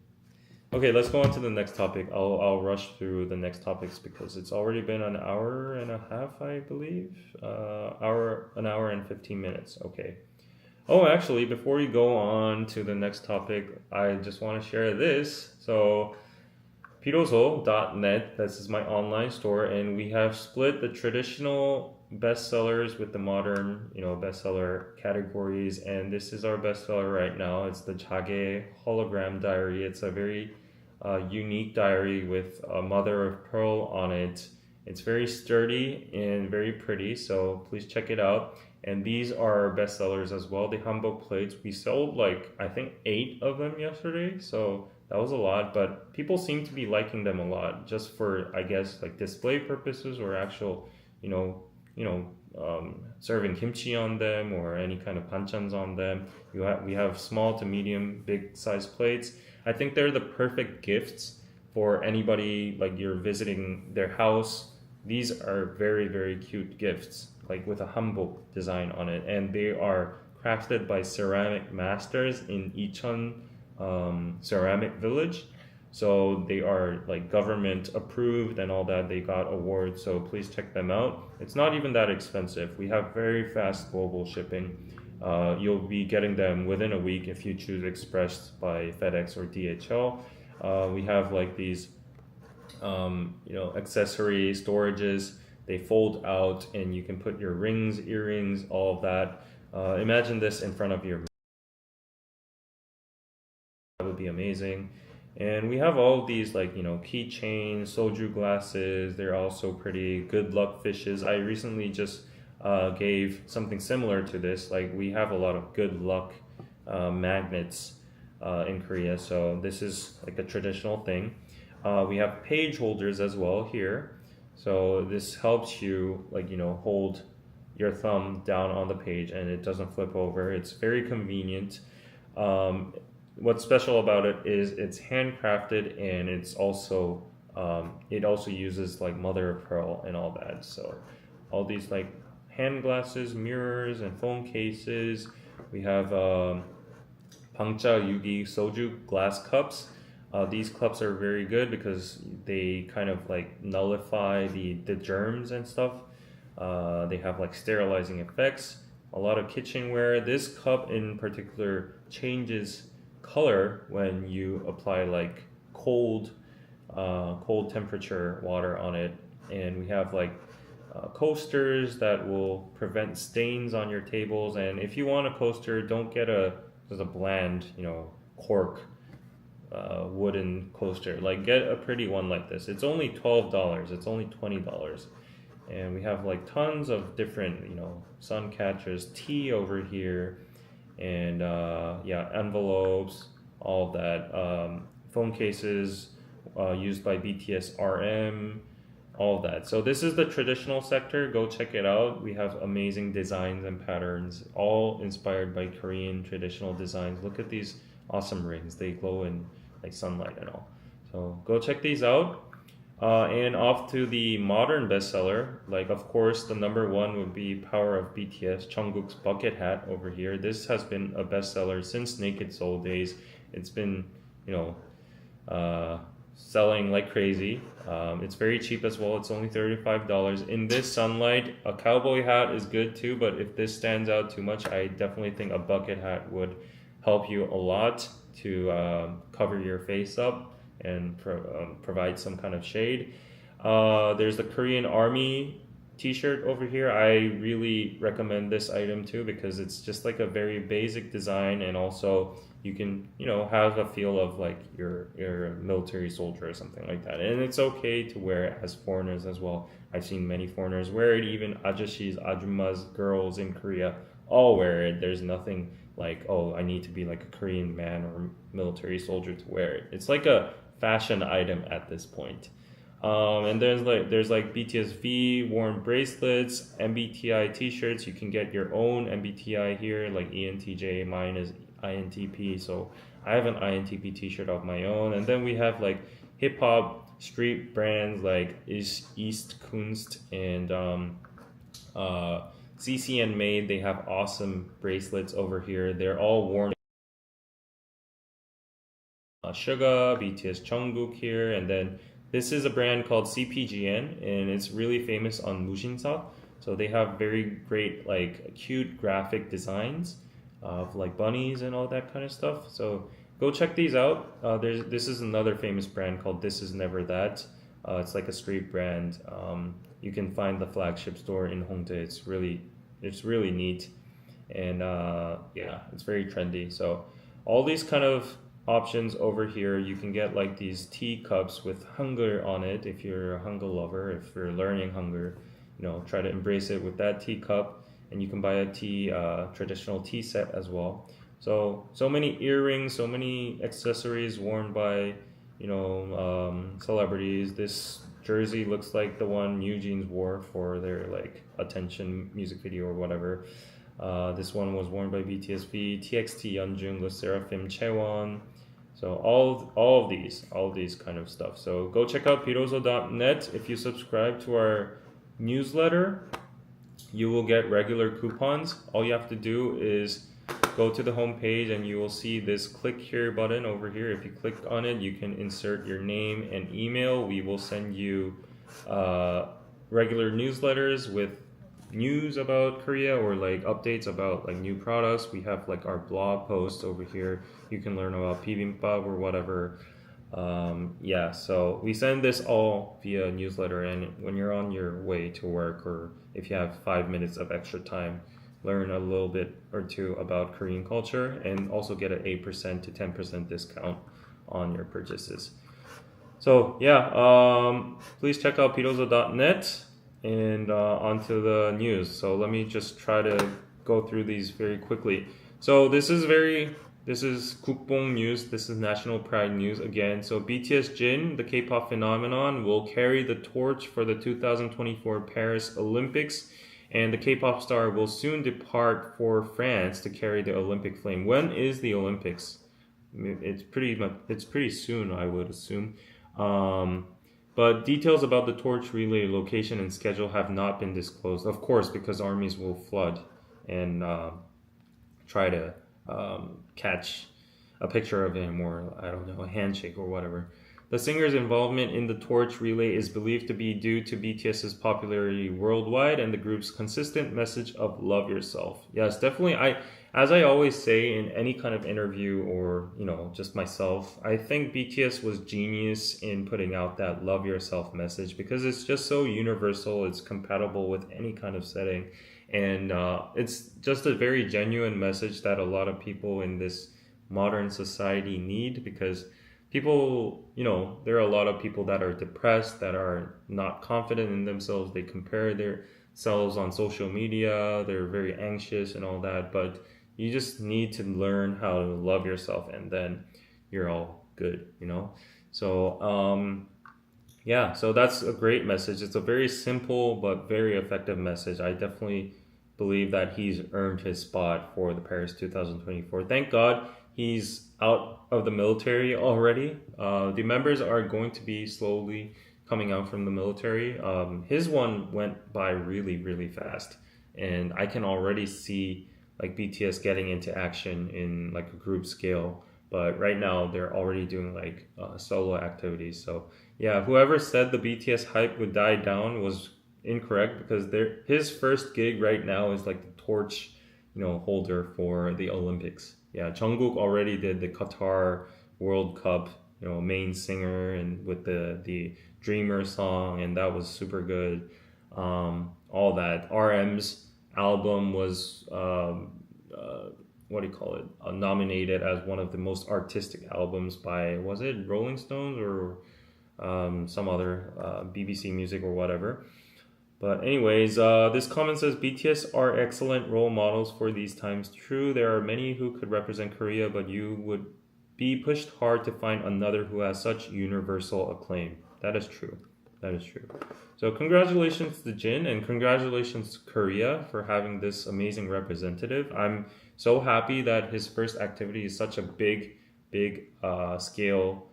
Okay, let's go on to the next topic. I'll rush through the next topics because it's already been an hour and a half, I believe. An hour and 15 minutes. Okay. Oh, actually, before we go on to the next topic, I just want to share this. So, piroso.net, this is my online store, and we have split the traditional bestsellers with the modern, bestseller categories, and this is our bestseller right now. It's the Jage Hologram Diary. It's a very unique diary with a mother of pearl on it. It's very sturdy and very pretty, so please check it out. And these are bestsellers as well. The hanbok plates, we sold like I think 8 of them yesterday, so that was a lot. But people seem to be liking them a lot, just for I guess like display purposes or actual, serving kimchi on them or any kind of panchans on them. We have small to medium, big size plates. I think they're the perfect gifts for anybody like you're visiting their house. These are very, very cute gifts, like with a hanbok design on it, and they are crafted by ceramic masters in Icheon Ceramic Village. So they are like government approved and all that. They got awards, so please check them out. It's not even that expensive. We have very fast global shipping. You'll be getting them within a week if you choose Express by FedEx or DHL. We have like these accessory storages. They fold out and you can put your rings, earrings, all of that. Imagine this in front of your. That would be amazing. And we have all of these like keychains, soju glasses. They're also pretty. Good luck fishes. I recently just gave something similar to this. Like we have a lot of good luck magnets in Korea, so this is like a traditional thing. We have page holders as well here, so this helps you like hold your thumb down on the page and it doesn't flip over. It's very convenient. What's special about it is it's handcrafted, and it's also it also uses like mother of pearl and all that. So all these like hand glasses, mirrors, and phone cases. We have Bangcha Yugi soju glass cups. These cups are very good because they kind of like nullify the germs and stuff. They have like sterilizing effects. A lot of kitchenware. This cup in particular changes color when you apply like cold, cold temperature water on it. And we have like coasters that will prevent stains on your tables. And if you want a coaster, don't get just a bland, cork wooden coaster. Like get a pretty one like this. It's only $12. It's only $20. And we have like tons of different, sun catchers, tea over here, and yeah, envelopes, all of that. Phone cases used by BTS RM, all of that. So this is the traditional sector. Go check it out. We have amazing designs and patterns, all inspired by Korean traditional designs. Look at these awesome rings. They glow in like sunlight and all. So go check these out. And off to the modern bestseller, like of course the number one would be Power of BTS, Jungkook's bucket hat over here. This has been a bestseller since Naked Soul days. It's been, selling like crazy. It's very cheap as well. It's only $35. In this sunlight, a cowboy hat is good too, but if this stands out too much, I definitely think a bucket hat would help you a lot to cover your face up and provide some kind of shade. There's the Korean Army t-shirt over here. I really recommend this item too because it's just like a very basic design, and also you can have a feel of like you're a military soldier or something like that. And it's okay to wear it as foreigners as well. I've seen many foreigners wear it, even ajashis, ajumas, girls in Korea all wear it. There's nothing like, oh, I need to be like a Korean man or military soldier to wear it. It's like a fashion item at this point. And there's like BTS V worn bracelets, MBTI t-shirts. You can get your own MBTI here, like ENTJ. Mine is INTP, so I have an INTP t-shirt of my own. And then we have like hip hop street brands like East Kunst and CC and Made. They have awesome bracelets over here. They're all worn. Suga, BTS Jungkook here, and then this is a brand called CPGN, and it's really famous on Mushinsak. So they have very great like cute graphic designs of like bunnies and all that kind of stuff. So go check these out. This is another famous brand called This Is Never That. It's like a street brand. You can find the flagship store in Hongdae. It's really neat, and yeah, it's very trendy. So all these kind of options over here. You can get like these tea cups with Hangul on it if you're a Hangul lover. If you're learning Hangul, try to embrace it with that tea cup. And you can buy a traditional tea set as well. So many earrings, so many accessories worn by celebrities. This jersey looks like the one New Jeans wore for their like Attention music video or whatever. This one was worn by BTS V, TXT Yeonjung, Le Seraphim Chaewon. So all of these kind of stuff. So go check out piroso.net. If you subscribe to our newsletter, you will get regular coupons. All you have to do is go to the home page and you will see this click here button over here. If you click on it, you can insert your name and email. We will send you regular newsletters with news about Korea or like updates about like new products. We have like our blog posts over here. You can learn about bibimbap or whatever. Yeah, so we send this all via newsletter, and when you're on your way to work or if you have 5 minutes of extra time, learn a little bit or two about Korean culture and also get an 8% to 10% discount on your purchases. So yeah, please check out piroso.net. And onto the news. So let me just try to go through these very quickly. So this is Kukbong news. This is national pride news again. So BTS Jin, the K-pop phenomenon, will carry the torch for the 2024 Paris Olympics, and the K-pop star will soon depart for France to carry the Olympic flame. When is the Olympics? It's pretty soon, I would assume. But details about the torch relay location and schedule have not been disclosed, of course, because armies will flood and try to catch a picture of him or I don't know, a handshake or whatever. The singer's involvement in the torch relay is believed to be due to BTS's popularity worldwide and the group's consistent message of love yourself. Yes, definitely. As I always say in any kind of interview or, just myself, I think BTS was genius in putting out that love yourself message because it's just so universal, it's compatible with any kind of setting. And it's just a very genuine message that a lot of people in this modern society need because people, there are a lot of people that are depressed, that are not confident in themselves. They compare themselves on social media, they're very anxious and all that. But you just need to learn how to love yourself and then you're all good. So that's a great message. It's a very simple but very effective message. I definitely believe that he's earned his spot for the Paris 2024. Thank God he's out of the military already. The members are going to be slowly coming out from the military. His one went by really, really fast. And I can already see like BTS getting into action in like a group scale. But right now they're already doing like solo activities. So yeah, whoever said the BTS hype would die down was incorrect because his first gig right now is like the torch, holder for the Olympics. Yeah, Jungkook already did the Qatar World Cup, main singer and with the Dreamer song, and that was super good. All that RM's album was what do you call it? Nominated as one of the most artistic albums by, was it Rolling Stones or some other BBC Music or whatever. But anyways, this comment says BTS are excellent role models for these times. True, there are many who could represent Korea, but you would be pushed hard to find another who has such universal acclaim. That is true. That is true. So congratulations to Jin and congratulations to Korea for having this amazing representative. I'm so happy that his first activity is such a big scale,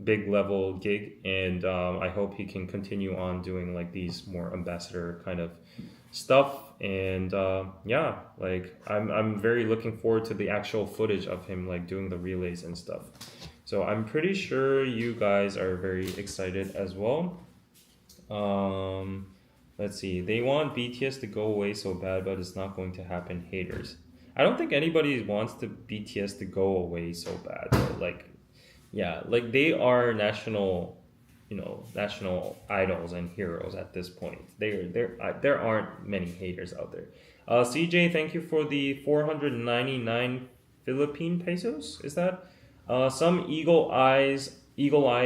big level gig, and I hope he can continue on doing like these more ambassador kind of stuff. And I'm very looking forward to the actual footage of him like doing the relays and stuff. So I'm pretty sure you guys are very excited as well. Let's see. They want BTS to go away so bad, but it's not going to happen. Haters. I don't think anybody wants the BTS to go away so bad. Like, yeah, like they are national idols and heroes at this point. There aren't many haters out there. CJ, thank you for the 499 Philippine pesos. Is that? Some Eagle Eye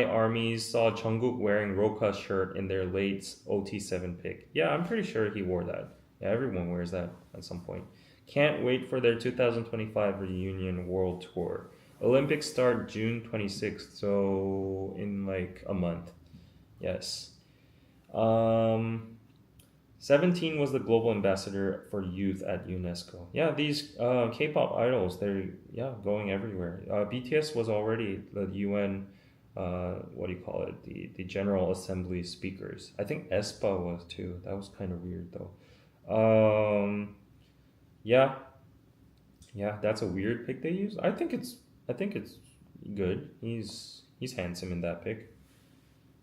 armies saw Jungkook wearing Roka's shirt in their late OT7 pick. Yeah, I'm pretty sure he wore that. Yeah, everyone wears that at some point. Can't wait for their 2025 reunion world tour. Olympics start June 26th, so in like a month. Yes. 17 was the global ambassador for youth at UNESCO. Yeah, these K-pop idols, they're going everywhere. BTS was already the UN, what do you call it? The General Assembly speakers. I think aespa was too. That was kind of weird though. Yeah, that's a weird pick they use. I think it's good. He's handsome in that pic.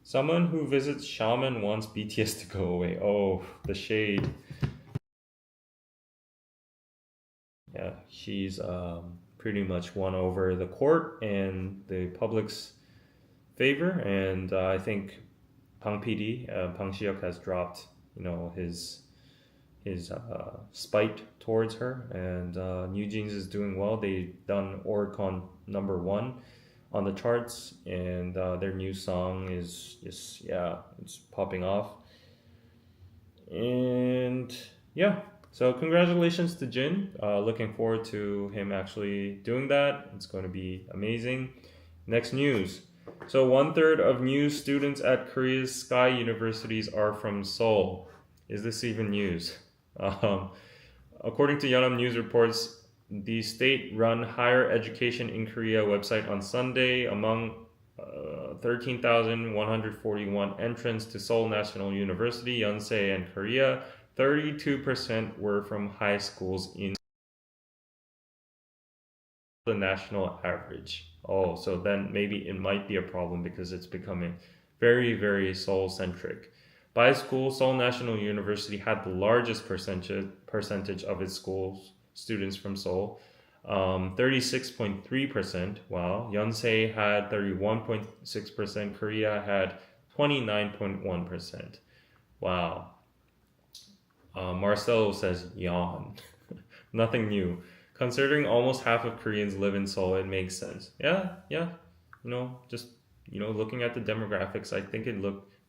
Someone who visits shaman wants BTS to go away. Oh, the shade. Yeah, she's pretty much won over the court and the public's favor, and I think Bang PD, Bang Sihyuk has dropped, his spite towards her, and New Jeans is doing well. They've done Oricon #1 on the charts, and their new song is just it's popping off. And so congratulations to Jin. Looking forward to him actually doing that. It's going to be amazing. Next news. So 1/3 of new students at Korea's Sky universities are from Seoul. Is this even news? According to Yonhap News reports, the state-run higher education in Korea website on Sunday, among 13,141 entrants to Seoul National University, Yonsei, and Korea, 32% were from high schools in the national average. Oh, so then maybe it might be a problem because it's becoming very, very Seoul centric. By school, Seoul National University had the largest percentage of its schools students from Seoul, 36.3%. Wow. Yonsei had 31.6%. Korea had 29.1%. Wow. Marcelo says yawn. Nothing new. Considering almost half of Koreans live in Seoul, it makes sense. Yeah, yeah. Just looking at the demographics, I think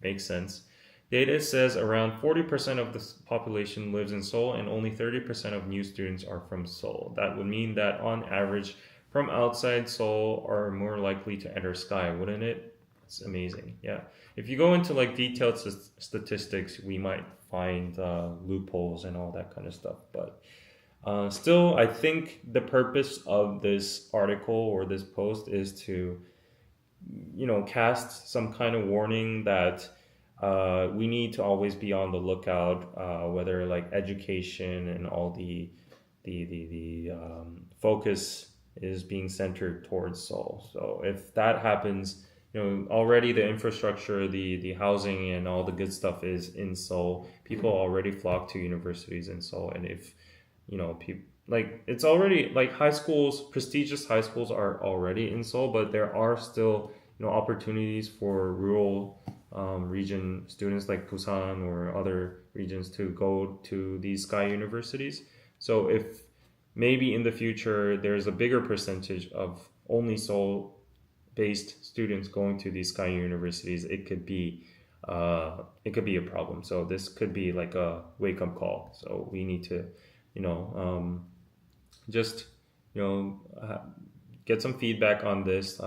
makes sense. Data says around 40% of the population lives in Seoul and only 30% of new students are from Seoul. That would mean that on average, from outside Seoul are more likely to enter Sky, wouldn't it? It's amazing. Yeah. If you go into like detailed statistics, we might find loopholes and all that kind of stuff. But still, I think the purpose of this article or this post is to, cast some kind of warning that we need to always be on the lookout, whether like education and all the focus is being centered towards Seoul. So if that happens, already the infrastructure, the housing and all the good stuff is in Seoul. People already flock to universities in Seoul, and if people like it's already like high schools, prestigious high schools are already in Seoul, but there are still opportunities for rural region students like Busan or other regions to go to these Sky universities. So if maybe in the future there's a bigger percentage of only Seoul based students going to these Sky universities, it could be a problem. So this could be like a wake up call. So we need to just get some feedback on this.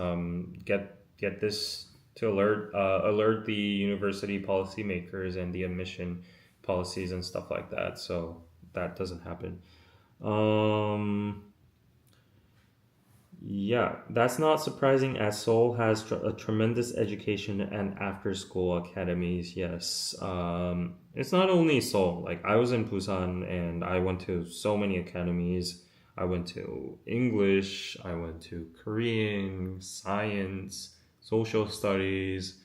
Get this to alert the university policymakers and the admission policies and stuff like that, so that doesn't happen. Yeah, that's not surprising as Seoul has a tremendous education and after school academies. Yes, it's not only Seoul. Like I was in Busan and I went to so many academies. I went to English, I went to Korean, science, social studies.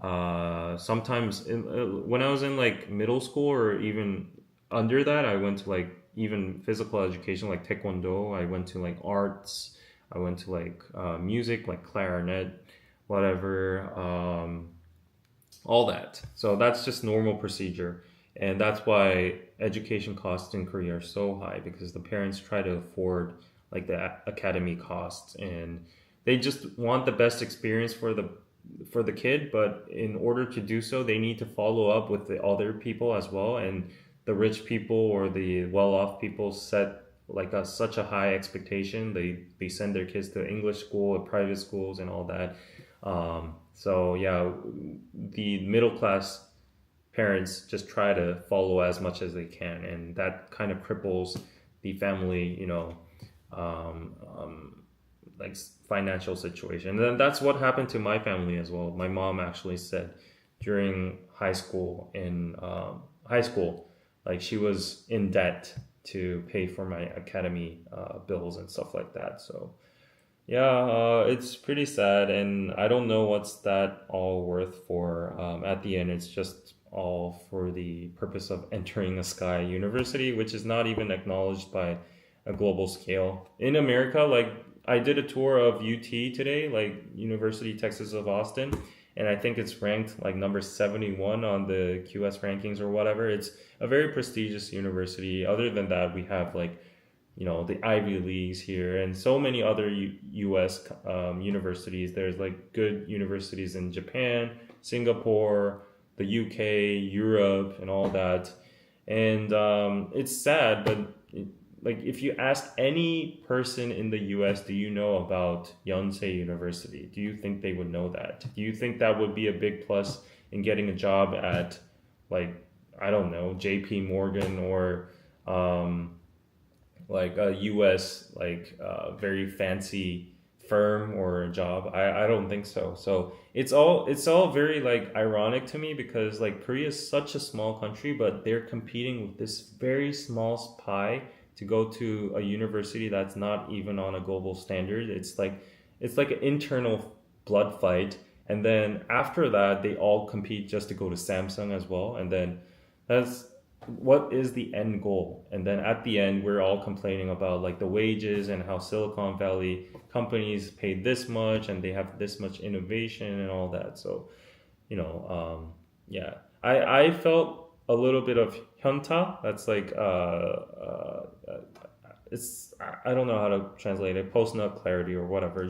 Sometimes when I was in like middle school or even under that, I went to like even physical education like taekwondo. I went to like arts. I went to like music, like clarinet, whatever, all that. So that's just normal procedure. And that's why education costs in Korea are so high, because the parents try to afford like the academy costs, and they just want the best experience for the kid. But in order to do so, they need to follow up with the other people as well. And the rich people or the well-off people set like such a high expectation. They send their kids to English school, private schools, and all that. So yeah, the middle class parents just try to follow as much as they can, and that kind of cripples the family, like financial situation. And then that's what happened to my family as well. My mom actually said during high school, like she was in debt to pay for my academy bills and stuff like that. So yeah, it's pretty sad, and I don't know what's that all worth for. At the end, it's just all for the purpose of entering a Sky University, which is not even acknowledged by a global scale. In America, like I did a tour of UT today, like University Texas of Austin, and I think it's ranked like number 71 on the QS rankings or whatever. It's a very prestigious university. Other than that, we have like, the Ivy Leagues here and so many other US universities. There's like good universities in Japan, Singapore, the UK, Europe, and all that. And it's sad, but like if you ask any person in the US, do you know about Yonsei University? Do you think they would know that? Do you think that would be a big plus in getting a job at like, I don't know, JP Morgan or like a US like very fancy firm or a job? I don't think so. So it's all very like ironic to me, because like Korea is such a small country, but they're competing with this very small pie to go to a university that's not even on a global standard. It's like an internal blood fight, and then after that they all compete just to go to Samsung as well, and then that's what is the end goal. And then at the end we're all complaining about like the wages and how Silicon Valley companies pay this much and they have this much innovation and all that. So yeah, I felt a little bit of hyunta. That's like it's I don't know how to translate it, post nut clarity or whatever.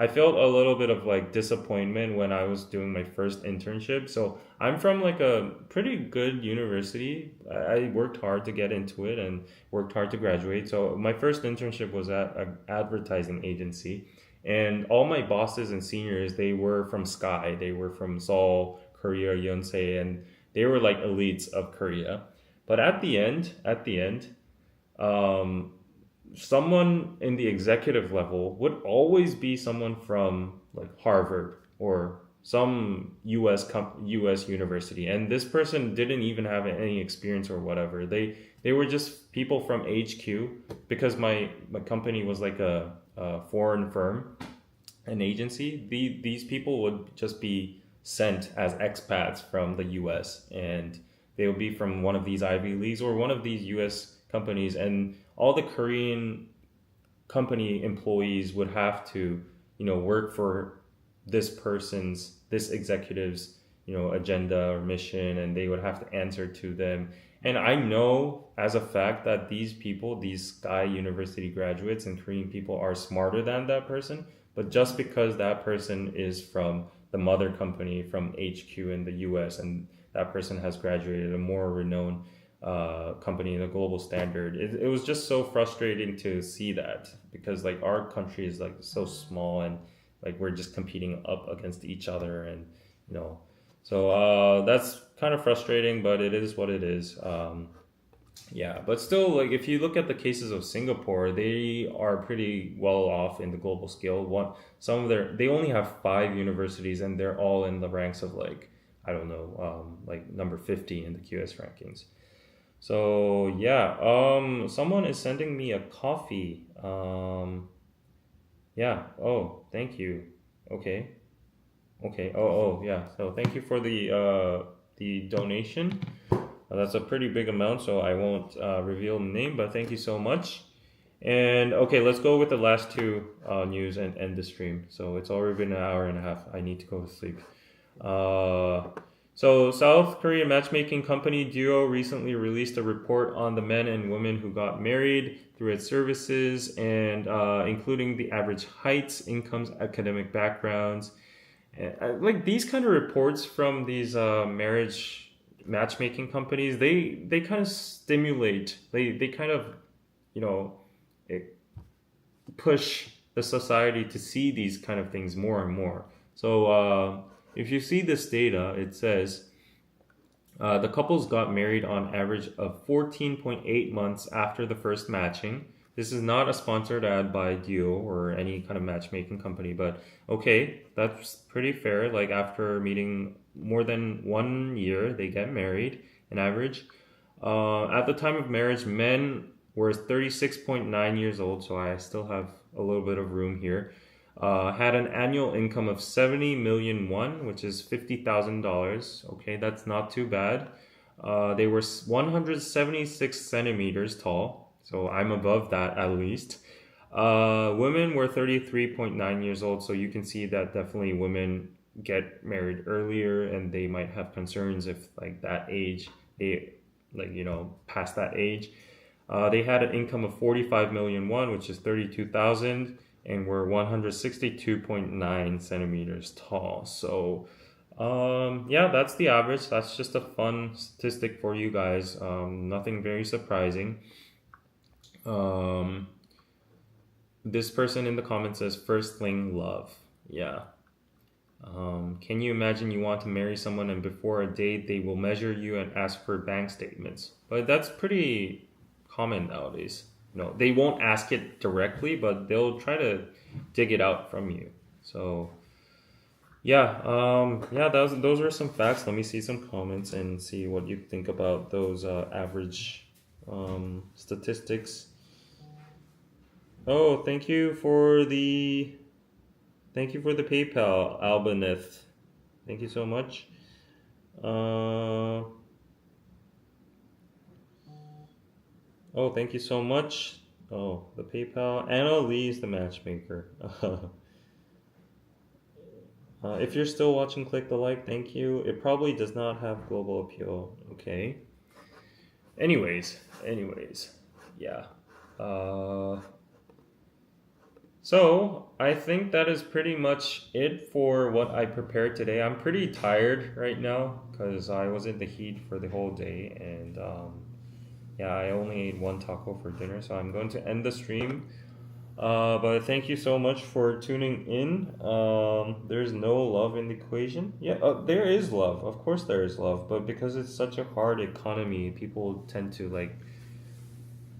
I felt a little bit of like disappointment when I was doing my first internship. So I'm from like a pretty good university. I worked hard to get into it and worked hard to graduate. So my first internship was at an advertising agency, and all my bosses and seniors, they were from Sky. They were from Seoul, Korea, Yonsei, and they were like elites of Korea. But at the end, um, someone in the executive level would always be someone from like Harvard or some US university, and this person didn't even have any experience or whatever. They were just people from HQ, because my company was like a foreign firm, an agency. These people would just be sent as expats from the US, and they would be from one of these Ivy Leagues or one of these US companies, and all the Korean company employees would have to, work for this executive's, agenda or mission, and they would have to answer to them. And I know as a fact that these people, these Sky University graduates and Korean people, are smarter than that person. But just because that person is from the mother company from HQ in the US, and that person has graduated a more renowned company in a global standard, it was just so frustrating to see that, because like our country is like so small, and like we're just competing up against each other, and so that's kind of frustrating, but it is what it is. Yeah, but still, like if you look at the cases of Singapore, they are pretty well off in the global scale. They only have 5 universities, and they're all in the ranks of like, I don't know, like number 50 in the QS rankings. So yeah, someone is sending me a coffee. Yeah. Oh, thank you. Okay. Okay. Oh, yeah. So thank you for the donation. That's a pretty big amount, so I won't reveal the name, but thank you so much. And okay, let's go with the last two news and end the stream. So it's already been an hour and a half. I need to go to sleep. So South Korean matchmaking company Duo recently released a report on the men and women who got married through its services, and including the average heights, incomes, academic backgrounds. And, like these kind of reports from these marriage matchmaking companies, they kind of stimulate, they kind of, you know, push the society to see these kind of things more and more. So if you see this data, it says the couples got married on average of 14.8 months after the first matching. This is not a sponsored ad by Duo or any kind of matchmaking company, but okay, that's pretty fair. Like after meeting more than 1 year, they get married on average. At the time of marriage, men were 36.9 years old, so I still have a little bit of room here. Had an annual income of 70 million won, which is $50,000. Okay, that's not too bad. They were 176 centimeters tall, so I'm above that at least. Women were 33.9 years old, so you can see that definitely women get married earlier, and they might have concerns if like that age, they like, you know, past that age. They had an income of 45 million won, which is 32,000, and were 162.9 centimeters tall. So yeah, that's the average. That's just a fun statistic for you guys. Nothing very surprising. This person in the comments says firstling love. Yeah. Can you imagine you want to marry someone and before a date they will measure you and ask for bank statements? But that's pretty common nowadays. You know, they won't ask it directly, but they'll try to dig it out from you. So yeah, yeah, those are some facts. Let me see some comments and see what you think about those average statistics. Oh, thank you for the PayPal, Albaneth. Thank you so much. Uh, oh, thank you so much. Oh, the PayPal. Anna Lee is the matchmaker. If you're still watching, click the like. Thank you. It probably does not have global appeal. Okay. Anyways, yeah. Uh, so I think that is pretty much it for what I prepared today. I'm pretty tired right now because I was in the heat for the whole day, and yeah, I only ate one taco for dinner, so I'm going to end the stream. But thank you so much for tuning in. There's no love in the equation. Yeah, there is love. Of course, there is love, but because it's such a hard economy, people tend to like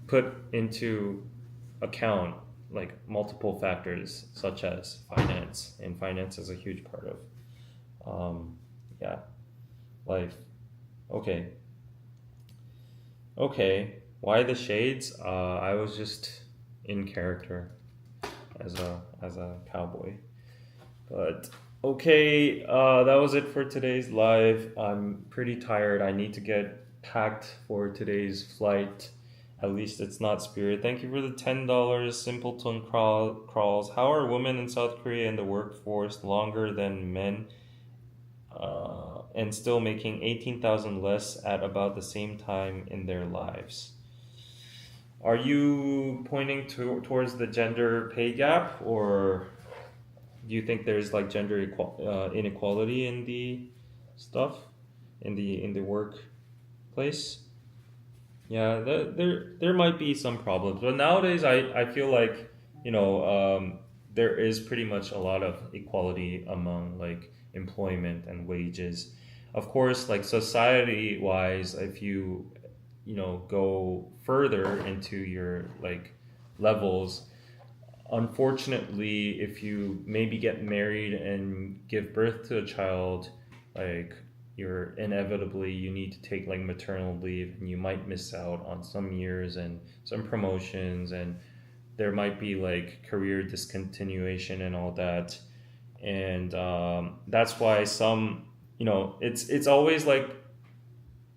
put into account like multiple factors such as finance, and finance is a huge part of yeah, life. Okay, okay. Why the shades? I was just in character as a cowboy. But okay, that was it for today's live. I'm pretty tired. I need to get packed for today's flight. At least it's not Spirit. Thank you for the $10 simpleton crawls. How are women in South Korea in the workforce longer than men, and still making 18,000 less at about the same time in their lives? Are you pointing towards the gender pay gap, or do you think there's like gender inequality in the stuff in the workplace? Yeah, there might be some problems, but nowadays I feel like there is pretty much a lot of equality among like employment and wages. Of course, like society wise, if you go further into your like levels, unfortunately, if you maybe get married and give birth to a child, like you're inevitably you need to take like maternal leave, and you might miss out on some years and some promotions, and there might be like career discontinuation and all that. And that's why it's always like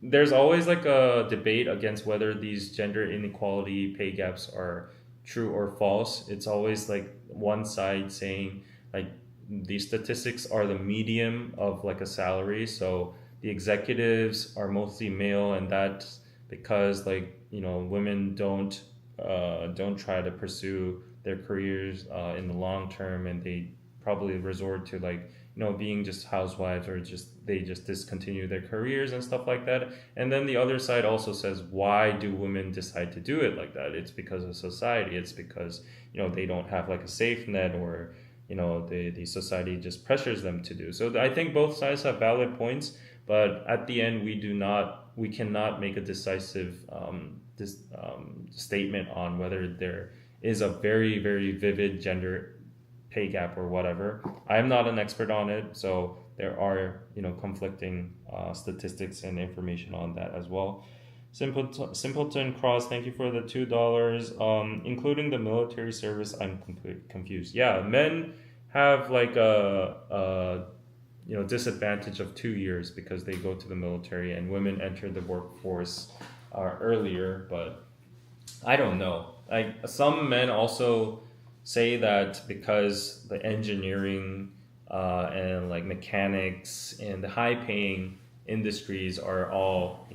there's always like a debate against whether these gender inequality pay gaps are true or false. It's always like one side saying like these statistics are the medium of like a salary. So the executives are mostly male, and that's because like women don't try to pursue their careers in the long term, and they probably resort to like being just housewives, or just they just discontinue their careers and stuff like that. And then the other side also says, why do women decide to do it like that? It's because of society. It's because they don't have like a safe net, or the society just pressures them to do. So I think both sides have valid points, but at the end we cannot make a decisive statement on whether there is a very very vivid gender pay gap or whatever. I'm not an expert on it, so there are conflicting statistics and information on that as well. Simpleton Cross, thank you for the $2. Including the military service, I'm confused. Yeah, men have like a disadvantage of 2 years because they go to the military, and women enter the workforce earlier. But I don't know. Like some men also say that because the engineering and like mechanics and the high paying industries are all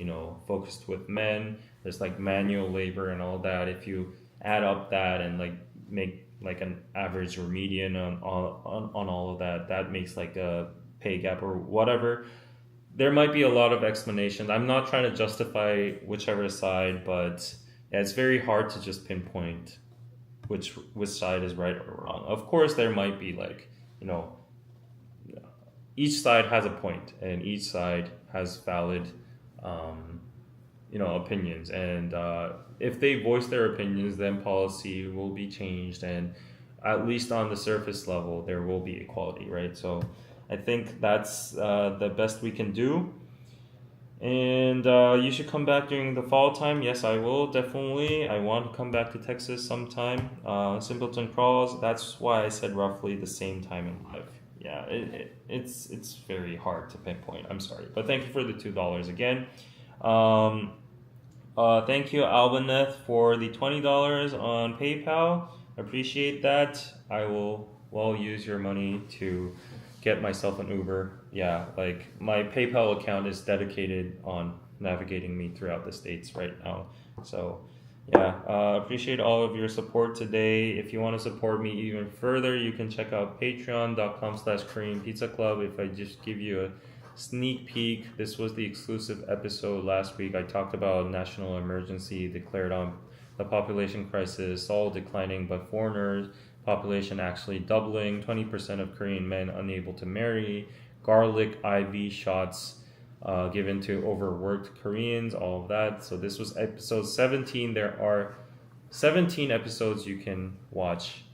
focused with men, there's like manual labor and all that. If you add up that and like make like an average or median on all of that, that makes like a pay gap or whatever. There might be a lot of explanations. I'm not trying to justify whichever side, but yeah, it's very hard to just pinpoint which side is right or wrong. Of course, there might be like each side has a point, and each side has valid opinions, and if they voice their opinions, then policy will be changed, and at least on the surface level there will be equality, right? So I think that's the best we can do. And you should come back during the fall time. Yes, I will, definitely. I want to come back to Texas sometime. Simpleton Crawls, that's why I said roughly the same time in life. Yeah, it's very hard to pinpoint. I'm sorry. But thank you for the $2 again. Thank you, Albaneth, for the $20 on PayPal. Appreciate that. I will well use your money to get myself an Uber. Yeah, like my PayPal account is dedicated on navigating me throughout the States right now. So, yeah, appreciate all of your support today. If you want to support me even further, you can check out patreon.com/Korean Pizza Club. If I just give you a sneak peek, this was the exclusive episode last week. I talked about a national emergency declared on the population crisis, Seoul declining but foreigners, population actually doubling, 20% of Korean men unable to marry, garlic IV shots given to overworked Koreans, all of that. So this was episode 17. There are 17 episodes you can watch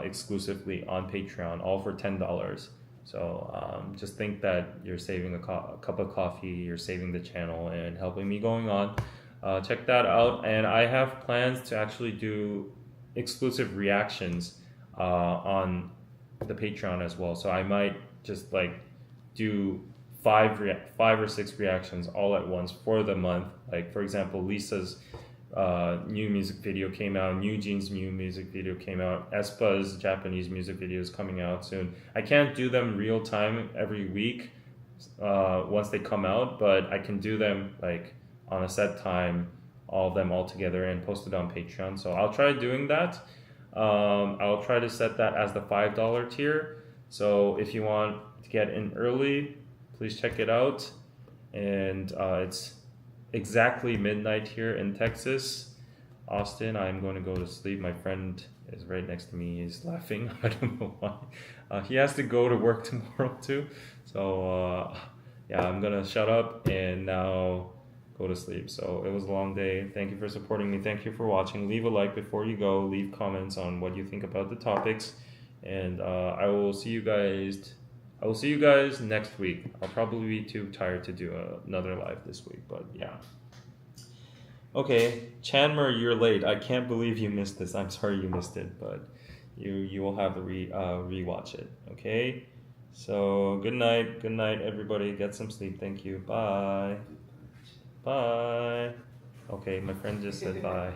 exclusively on Patreon, all for $10. So just think that you're saving a cup of coffee, you're saving the channel and helping me going on. Check that out. And I have plans to actually do exclusive reactions on the Patreon as well. So I might just like do five or six reactions all at once for the month. Like for example, Lisa's new music video came out, New Jeans' new music video came out, aespa's Japanese music video is coming out soon. I can't do them real time every week once they come out, but I can do them like on a set time, all of them all together and post it on Patreon. So I'll try doing that. I'll try to set that as the $5 tier. So if you want to get in early, please check it out. And it's exactly midnight here in Texas. Austin, I'm going to go to sleep. My friend is right next to me. He's laughing. I don't know why. He has to go to work tomorrow too. So yeah, I'm going to shut up and now go to sleep. So it was a long day. Thank you for supporting me. Thank you for watching. Leave a like before you go. Leave comments on what you think about the topics. And I will see you guys next week. I'll probably be too tired to do another live this week, but yeah. Okay, Chandler, you're late. I can't believe you missed this. I'm sorry you missed it, but you will have to rewatch it. Okay. So good night, everybody. Get some sleep. Thank you. Bye. Bye. Okay, my friend just said bye.